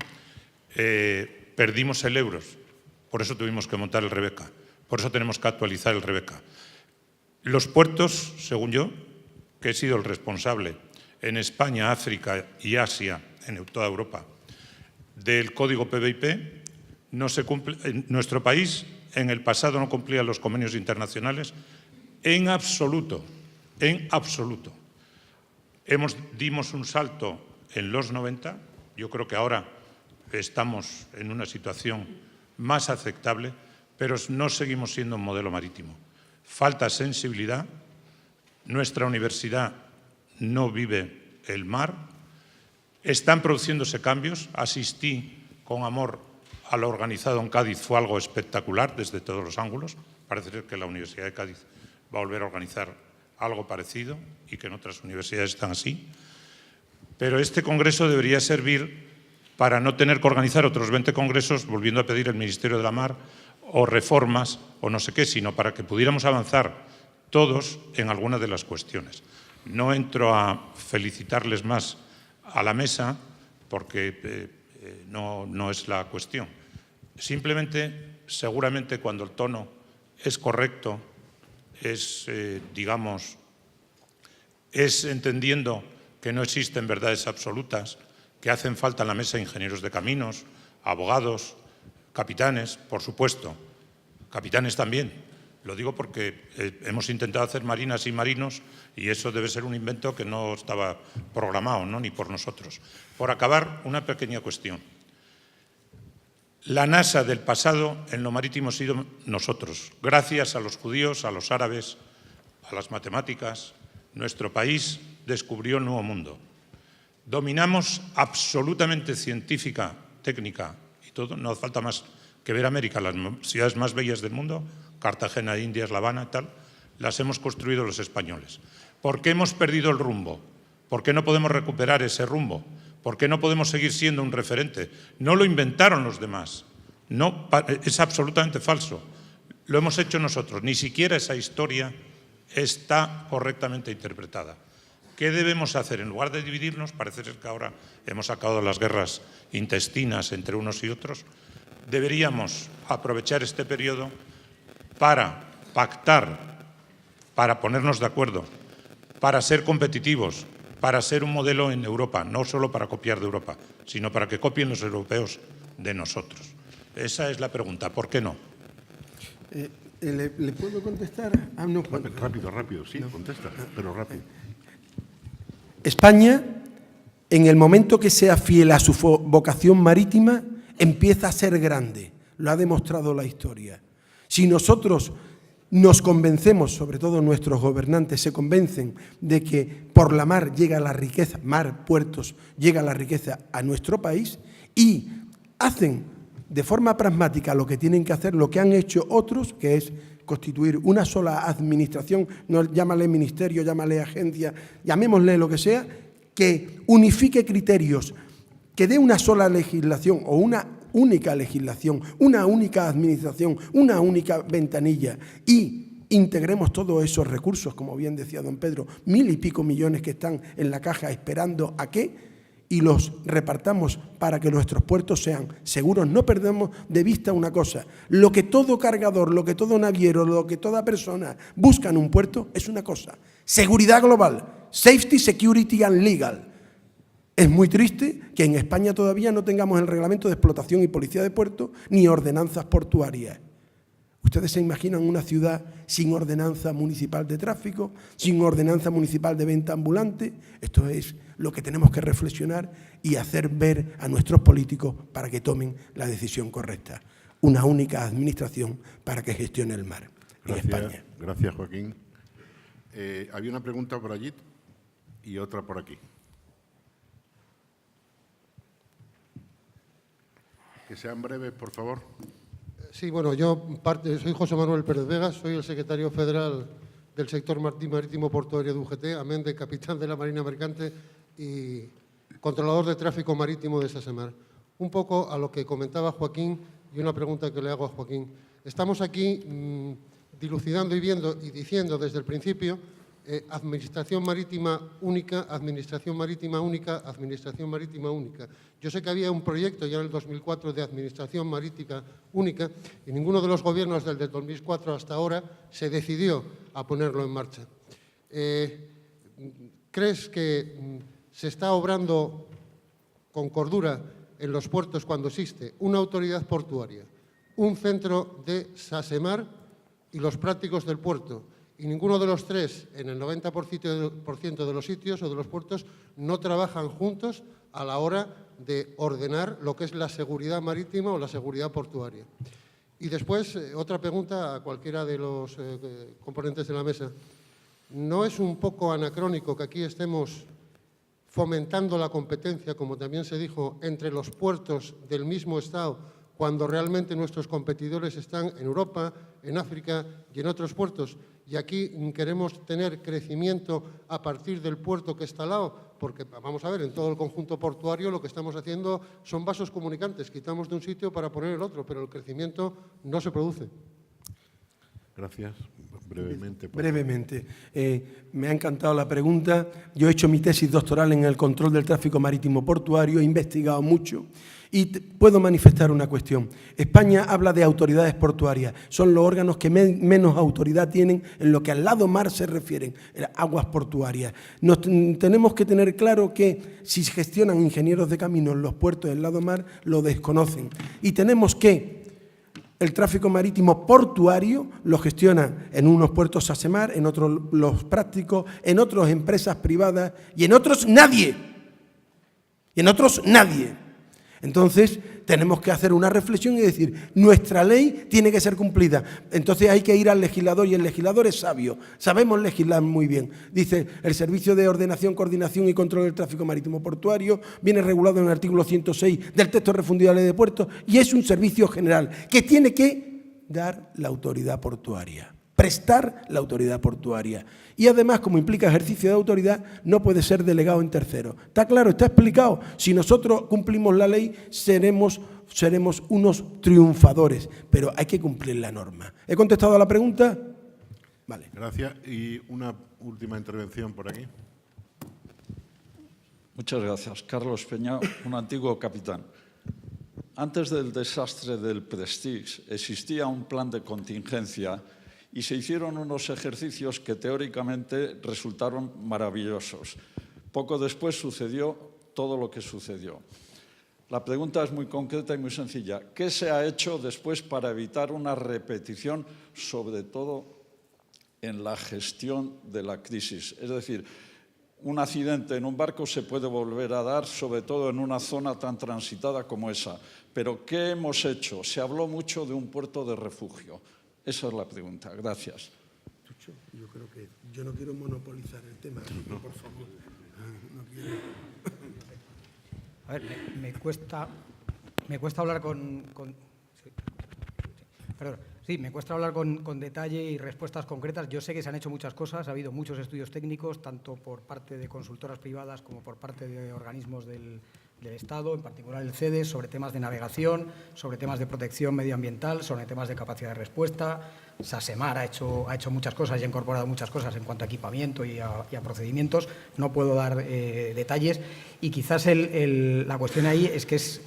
Perdimos el Euros, por eso tuvimos que montar el Rebeca, por eso tenemos que actualizar el Rebeca. Los puertos, según yo, que he sido el responsable en España, África y Asia, en toda Europa, del código PBIP, no se cumple. En nuestro país, en el pasado, no cumplía los convenios internacionales en absoluto, en absoluto. Dimos un salto en los 90, yo creo que ahora estamos en una situación más aceptable, pero no seguimos siendo un modelo marítimo. Falta sensibilidad, nuestra universidad no vive el mar, Están produciéndose cambios. Asistí con amor a lo organizado en Cádiz, fue algo espectacular desde todos los ángulos. Parece ser que la Universidad de Cádiz va a volver a organizar algo parecido y que en otras universidades están así. Pero este congreso debería servir para no tener que organizar otros 20 congresos volviendo a pedir el Ministerio de la Mar o reformas o no sé qué, sino para que pudiéramos avanzar todos en algunas de las cuestiones. No entro a felicitarles más a la mesa porque no es la cuestión. Simplemente, seguramente cuando el tono es correcto, es entendiendo que no existen verdades absolutas, que hacen falta en la mesa ingenieros de caminos, abogados, capitanes, por supuesto, capitanes también. Lo digo porque hemos intentado hacer marinas y marinos y eso debe ser un invento que no estaba programado, ¿no? Ni por nosotros. Por acabar, una pequeña cuestión. La NASA del pasado en lo marítimo hemos sido nosotros. Gracias a los judíos, a los árabes, a las matemáticas, nuestro país descubrió un nuevo mundo. Dominamos absolutamente científica, técnica y todo. No hace falta más que ver América, las ciudades más bellas del mundo, Cartagena de Indias, La Habana y tal, las hemos construido los españoles. ¿Por qué hemos perdido el rumbo? ¿Por qué no podemos recuperar ese rumbo? ¿Por qué no podemos seguir siendo un referente? No lo inventaron los demás. No, es absolutamente falso. Lo hemos hecho nosotros. Ni siquiera esa historia está correctamente interpretada. ¿Qué debemos hacer? En lugar de dividirnos, parece ser que ahora hemos acabado las guerras intestinas entre unos y otros, deberíamos aprovechar este periodo para pactar, para ponernos de acuerdo, para ser competitivos, para ser un modelo en Europa, no solo para copiar de Europa, sino para que copien los europeos de nosotros. Esa es la pregunta. ¿Por qué no? ¿Le puedo contestar? No, Rápido, sí, contesta, pero rápido. España, en el momento que sea fiel a su vocación marítima, empieza a ser grande. Lo ha demostrado la historia. Si nosotros nos convencemos, sobre todo nuestros gobernantes se convencen de que por la mar llega la riqueza, mar, puertos, llega la riqueza a nuestro país y hacen de forma pragmática lo que tienen que hacer, lo que han hecho otros, que es constituir una sola administración, no llámale ministerio, llámale agencia, llamémosle lo que sea, que unifique criterios, que dé una sola legislación o una única legislación, una única administración, una única ventanilla y integremos todos esos recursos, como bien decía don Pedro, 1000 y pico millones que están en la caja esperando a qué, y los repartamos para que nuestros puertos sean seguros. No perdamos de vista una cosa, lo que todo cargador, lo que todo naviero, lo que toda persona busca en un puerto es una cosa, seguridad global, safety, security and legal. Es muy triste que en España todavía no tengamos el reglamento de explotación y policía de puerto ni ordenanzas portuarias. ¿Ustedes se imaginan una ciudad sin ordenanza municipal de tráfico, sin ordenanza municipal de venta ambulante? Esto es lo que tenemos que reflexionar y hacer ver a nuestros políticos para que tomen la decisión correcta. Una única administración para que gestione el mar en España. Gracias, Joaquín. Había una pregunta por allí y otra por aquí. Que sean breves, por favor. Sí, bueno, yo soy José Manuel Pérez Vega, soy el secretario federal del sector marítimo portuario de UGT, amén de capitán de la Marina Mercante y controlador de tráfico marítimo de SASEMAR. Un poco a lo que comentaba Joaquín y una pregunta que le hago a Joaquín. Estamos aquí dilucidando y viendo y diciendo desde el principio administración marítima única, administración marítima única, administración marítima única. Yo sé que había un proyecto ya en el 2004 de administración marítima única y ninguno de los gobiernos desde el 2004 hasta ahora se decidió a ponerlo en marcha. ¿Crees que se está obrando con cordura en los puertos cuando existe una autoridad portuaria, un centro de SASEMAR y los prácticos del puerto? Y ninguno de los tres, en el 90% de los sitios o de los puertos, no trabajan juntos a la hora de ordenar lo que es la seguridad marítima o la seguridad portuaria. Y después, otra pregunta a cualquiera de los componentes de la mesa. ¿No es un poco anacrónico que aquí estemos fomentando la competencia, como también se dijo, entre los puertos del mismo Estado, cuando realmente nuestros competidores están en Europa, en África y en otros puertos. Y aquí queremos tener crecimiento a partir del puerto que está al lado, porque vamos a ver, en todo el conjunto portuario lo que estamos haciendo son vasos comunicantes, quitamos de un sitio para poner el otro, pero el crecimiento no se produce. Gracias. Brevemente. Brevemente. Me ha encantado la pregunta. Yo he hecho mi tesis doctoral en el control del tráfico marítimo portuario, he investigado mucho y puedo manifestar una cuestión. España habla de autoridades portuarias. Son los órganos que menos autoridad tienen en lo que al lado mar se refieren, aguas portuarias. Tenemos que tener claro que si se gestionan ingenieros de caminos los puertos del lado mar, lo desconocen. Y tenemos que el tráfico marítimo portuario lo gestiona en unos puertos SASEMAR, en otros los prácticos, en otros empresas privadas y en otros nadie. Y en otros nadie. Entonces, tenemos que hacer una reflexión y decir, nuestra ley tiene que ser cumplida. Entonces hay que ir al legislador y el legislador es sabio. Sabemos legislar muy bien. Dice, el Servicio de Ordenación, Coordinación y Control del Tráfico Marítimo Portuario viene regulado en el artículo 106 del texto refundido de la Ley de Puertos y es un servicio general que tiene que dar la autoridad portuaria, prestar la autoridad portuaria. Y además, como implica ejercicio de autoridad, no puede ser delegado en terceros. ¿Está claro? ¿Está explicado? Si nosotros cumplimos la ley, seremos unos triunfadores, pero hay que cumplir la norma. ¿He contestado a la pregunta? Vale. Gracias. Y una última intervención por aquí. Muchas gracias. Carlos Peña, un antiguo capitán. Antes del desastre del Prestige existía un plan de contingencia y se hicieron unos ejercicios que teóricamente resultaron maravillosos. Poco después sucedió todo lo que sucedió. La pregunta es muy concreta y muy sencilla. ¿Qué se ha hecho después para evitar una repetición, sobre todo en la gestión de la crisis? Es decir, un accidente en un barco se puede volver a dar, sobre todo en una zona tan transitada como esa. Pero ¿qué hemos hecho? Se habló mucho de un puerto de refugio. Esa es la pregunta. Gracias. Yo creo que yo no quiero monopolizar el tema, por favor. No quiero. A ver, me cuesta hablar me cuesta hablar con detalle y respuestas concretas. Yo sé que se han hecho muchas cosas, ha habido muchos estudios técnicos, tanto por parte de consultoras privadas como por parte de organismos del Estado, en particular el CEDES, sobre temas de navegación, sobre temas de protección medioambiental, sobre temas de capacidad de respuesta. SASEMAR ha hecho muchas cosas y ha incorporado muchas cosas en cuanto a equipamiento y a procedimientos. No puedo dar detalles y quizás la cuestión ahí es que es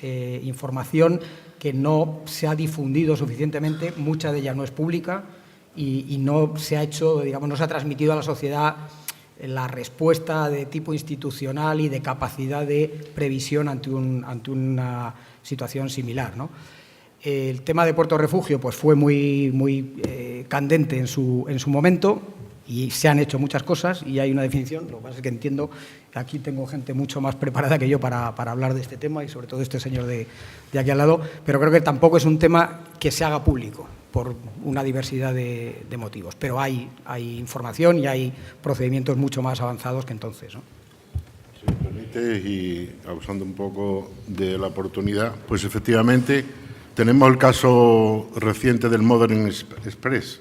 información que no se ha difundido suficientemente, mucha de ella no es pública y no se ha hecho, digamos, no se ha transmitido a la sociedad la respuesta de tipo institucional y de capacidad de previsión ante una situación similar, ¿no? El tema de Puerto Refugio pues fue muy candente en su momento y se han hecho muchas cosas y hay una definición. Lo que pasa es que entiendo que aquí tengo gente mucho más preparada que yo para hablar de este tema y sobre todo este señor de aquí al lado, pero creo que tampoco es un tema que se haga público por una diversidad de motivos. Pero hay información y hay procedimientos mucho más avanzados que entonces, ¿no? Si me permite, y abusando un poco de la oportunidad, pues efectivamente tenemos el caso reciente del Modern Express,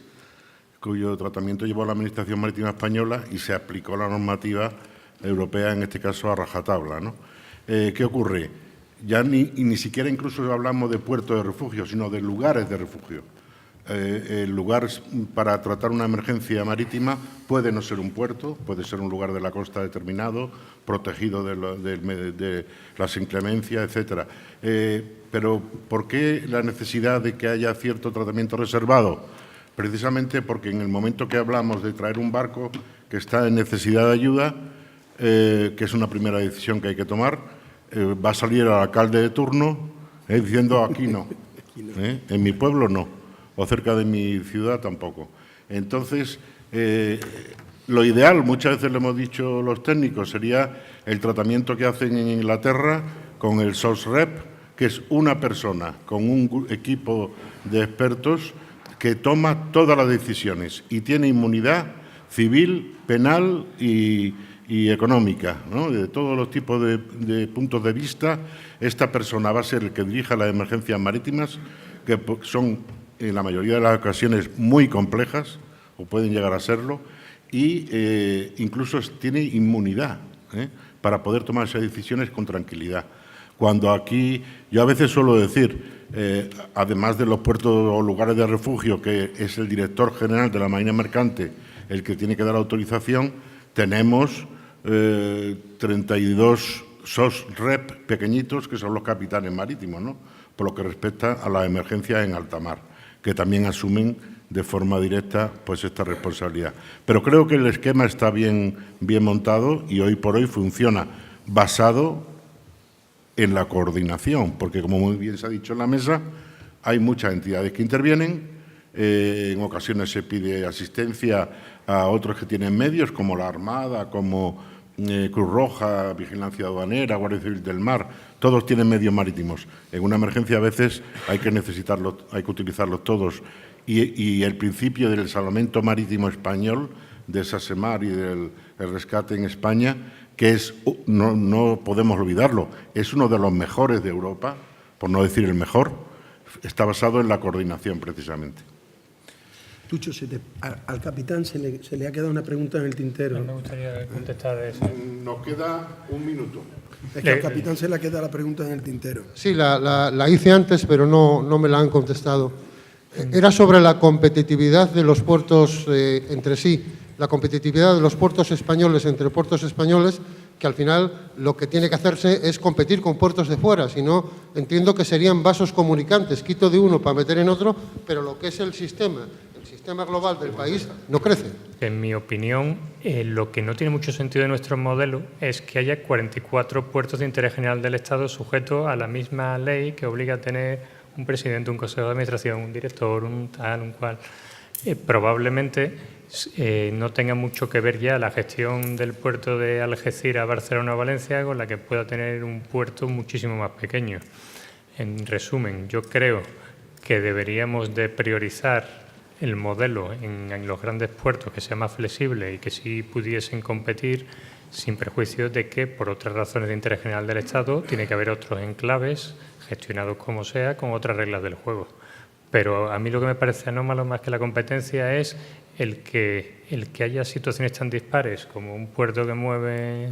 cuyo tratamiento llevó a la Administración Marítima Española y se aplicó la normativa europea, en este caso a rajatabla, ¿no? ¿Qué ocurre? Ya ni siquiera incluso hablamos de puertos de refugio, sino de lugares de refugio. El lugar para tratar una emergencia marítima puede no ser un puerto, puede ser un lugar de la costa determinado, protegido de las inclemencias, etcétera. Pero ¿por qué la necesidad de que haya cierto tratamiento reservado? Precisamente porque en el momento que hablamos de traer un barco que está en necesidad de ayuda, que es una primera decisión que hay que tomar, va a salir el alcalde de turno diciendo aquí no, en mi pueblo no. O cerca de mi ciudad tampoco. Entonces, lo ideal, muchas veces lo hemos dicho los técnicos, sería el tratamiento que hacen en Inglaterra con el SOSREP, que es una persona con un equipo de expertos que toma todas las decisiones y tiene inmunidad civil, penal y y económica, ¿no? De todos los tipos de puntos de vista, esta persona va a ser el que dirija las emergencias marítimas, que son en la mayoría de las ocasiones muy complejas, o pueden llegar a serlo, y incluso tiene inmunidad para poder tomar esas decisiones con tranquilidad. Cuando aquí, yo a veces suelo decir, además de los puertos o lugares de refugio, que es el director general de la Marina Mercante el que tiene que dar autorización, tenemos 32 SOS-REP pequeñitos, que son los capitanes marítimos, ¿no? Por lo que respecta a las emergencias en alta mar, que también asumen de forma directa pues esta responsabilidad. Pero creo que el esquema está bien montado y hoy por hoy funciona basado en la coordinación, porque como muy bien se ha dicho en la mesa, hay muchas entidades que intervienen, en ocasiones se pide asistencia a otros que tienen medios, como la Armada, como Cruz Roja, Vigilancia Aduanera, Guardia Civil del Mar, todos tienen medios marítimos. En una emergencia a veces hay que utilizarlos todos. Y el principio del Salvamento Marítimo Español, de SASEMAR y del rescate en España, que no podemos olvidarlo, es uno de los mejores de Europa, por no decir el mejor, está basado en la coordinación precisamente. Tucho, al capitán se le ha quedado una pregunta en el tintero. Me gustaría contestar de eso. Nos queda un minuto. Es que al capitán se le queda la pregunta en el tintero. Sí, la hice antes, pero no me la han contestado. Era sobre la competitividad de los puertos entre sí, la competitividad de los puertos españoles entre puertos españoles, que al final lo que tiene que hacerse es competir con puertos de fuera, si no, entiendo que serían vasos comunicantes, quito de uno para meter en otro, pero lo que es el sistema global del país no crece. En mi opinión, lo que no tiene mucho sentido de nuestro modelo es que haya 44 puertos de interés general del Estado sujetos a la misma ley que obliga a tener un presidente, un consejo de administración, un director, un tal, un cual. Probablemente no tenga mucho que ver ya la gestión del puerto de Algeciras, Barcelona o Valencia con la que pueda tener un puerto muchísimo más pequeño. En resumen, yo creo que deberíamos de priorizar el modelo en los grandes puertos, que sea más flexible y que sí pudiesen competir sin perjuicio de que, por otras razones de interés general del Estado, tiene que haber otros enclaves gestionados como sea, con otras reglas del juego. Pero a mí lo que me parece anómalo más que la competencia es el que haya situaciones tan dispares como un puerto que mueve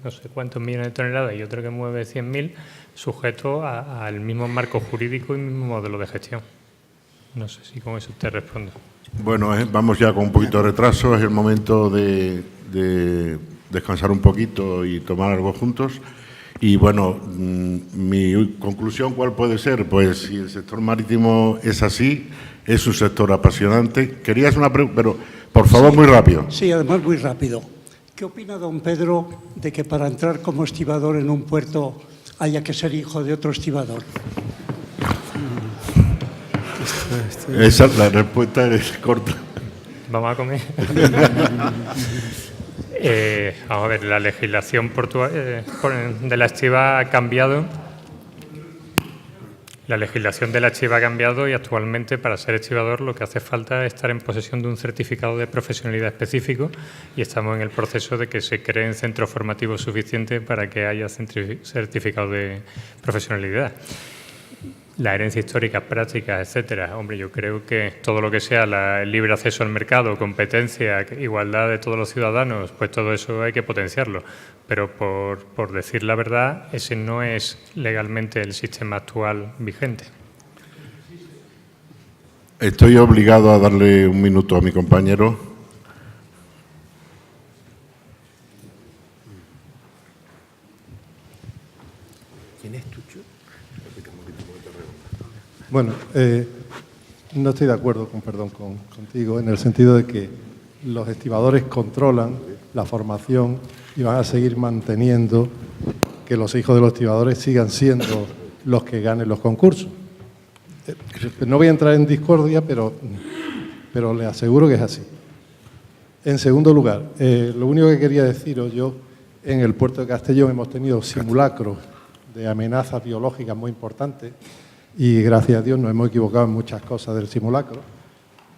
no sé cuántos millones de toneladas y otro que mueve 100.000, sujeto al mismo marco jurídico y mismo modelo de gestión. No sé si con eso usted responde. Bueno, vamos ya con un poquito de retraso, es el momento de descansar un poquito y tomar algo juntos. Y bueno, mi conclusión, ¿cuál puede ser? Pues si el sector marítimo es así, es un sector apasionante. Querías una pregunta, pero por favor, sí, muy rápido. Sí, además muy rápido. ¿Qué opina don Pedro de que para entrar como estibador en un puerto haya que ser hijo de otro estibador? Esa, la respuesta es corta. Vamos a comer. Vamos a ver, la legislación de la estiba ha cambiado. La legislación de la estiba ha cambiado y actualmente para ser estibador lo que hace falta es estar en posesión de un certificado de profesionalidad específico y estamos en el proceso de que se creen centros formativos suficientes para que haya certificado de profesionalidad. La herencia histórica, prácticas, etcétera. Hombre, yo creo que todo lo que sea el libre acceso al mercado, competencia, igualdad de todos los ciudadanos, pues todo eso hay que potenciarlo. Pero por decir la verdad, ese no es legalmente el sistema actual vigente. Estoy obligado a darle un minuto a mi compañero. ¿Quién es Tucho? Bueno, no estoy de acuerdo contigo en el sentido de que los estibadores controlan la formación y van a seguir manteniendo que los hijos de los estibadores sigan siendo los que ganen los concursos. No voy a entrar en discordia, pero le aseguro que es así. En segundo lugar, lo único que quería deciros yo, en el puerto de Castellón hemos tenido simulacros de amenazas biológicas muy importantes y gracias a Dios nos hemos equivocado en muchas cosas del simulacro,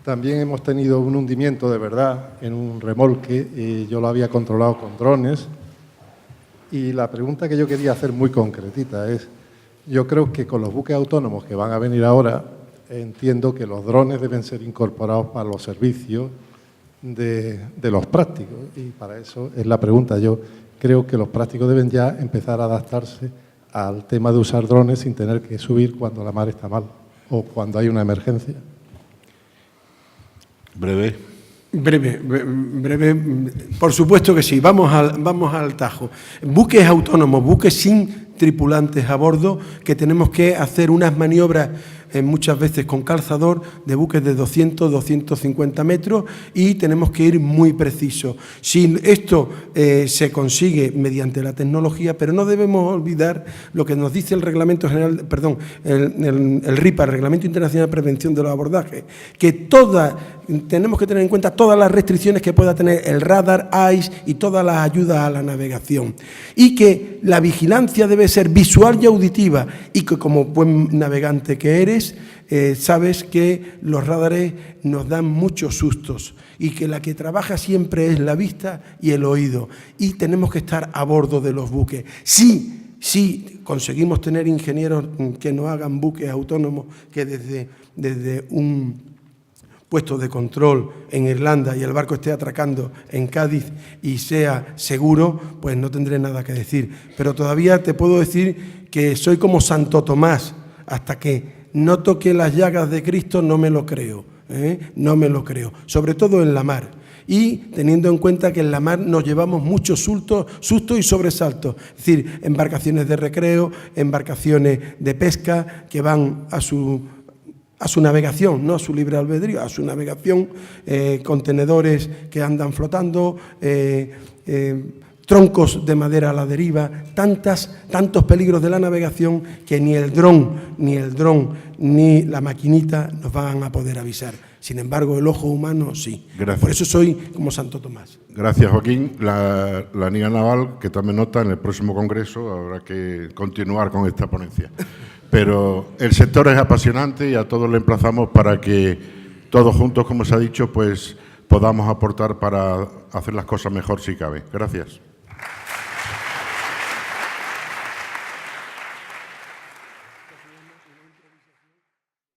También hemos tenido un hundimiento de verdad en un remolque y yo lo había controlado con drones. Y la pregunta que yo quería hacer muy concretita es, yo creo que con los buques autónomos que van a venir ahora, entiendo que los drones deben ser incorporados para los servicios de los prácticos. Y para eso es la pregunta. Yo creo que los prácticos deben ya empezar a adaptarse al tema de usar drones sin tener que subir cuando la mar está mal o cuando hay una emergencia. Breve. Breve, por supuesto que sí. Vamos al tajo. Buques autónomos, buques sin tripulantes a bordo, que tenemos que hacer unas maniobras muchas veces con calzador de buques de 200, 250 metros y tenemos que ir muy precisos. Si esto se consigue mediante la tecnología, pero no debemos olvidar lo que nos dice el Reglamento General, perdón, el RIPA, el Reglamento Internacional de Prevención de los Abordajes, que tenemos que tener en cuenta todas las restricciones que pueda tener el radar, ICE y todas las ayudas a la navegación. Y que la vigilancia debe ser visual y auditiva y que como buen navegante que eres, sabes que los radares nos dan muchos sustos y que la que trabaja siempre es la vista y el oído. Y tenemos que estar a bordo de los buques. Sí, conseguimos tener ingenieros que nos hagan buques autónomos que desde un puesto de control en Irlanda y el barco esté atracando en Cádiz y sea seguro, pues no tendré nada que decir. Pero todavía te puedo decir que soy como Santo Tomás, hasta que no toque las llagas de Cristo no me lo creo, no me lo creo, sobre todo en la mar. Y teniendo en cuenta que en la mar nos llevamos muchos sustos y sobresaltos, es decir, embarcaciones de recreo, embarcaciones de pesca que van a su navegación, no a su libre albedrío, a su navegación, contenedores que andan flotando, troncos de madera a la deriva, tantos peligros de la navegación que ni el dron, ni la maquinita nos van a poder avisar. Sin embargo, el ojo humano sí. Gracias. Por eso soy como Santo Tomás. Gracias, Joaquín. La Liga Naval, que también nota, en el próximo congreso habrá que continuar con esta ponencia. Pero el sector es apasionante y a todos le emplazamos para que todos juntos, como se ha dicho, pues podamos aportar para hacer las cosas mejor si cabe. Gracias.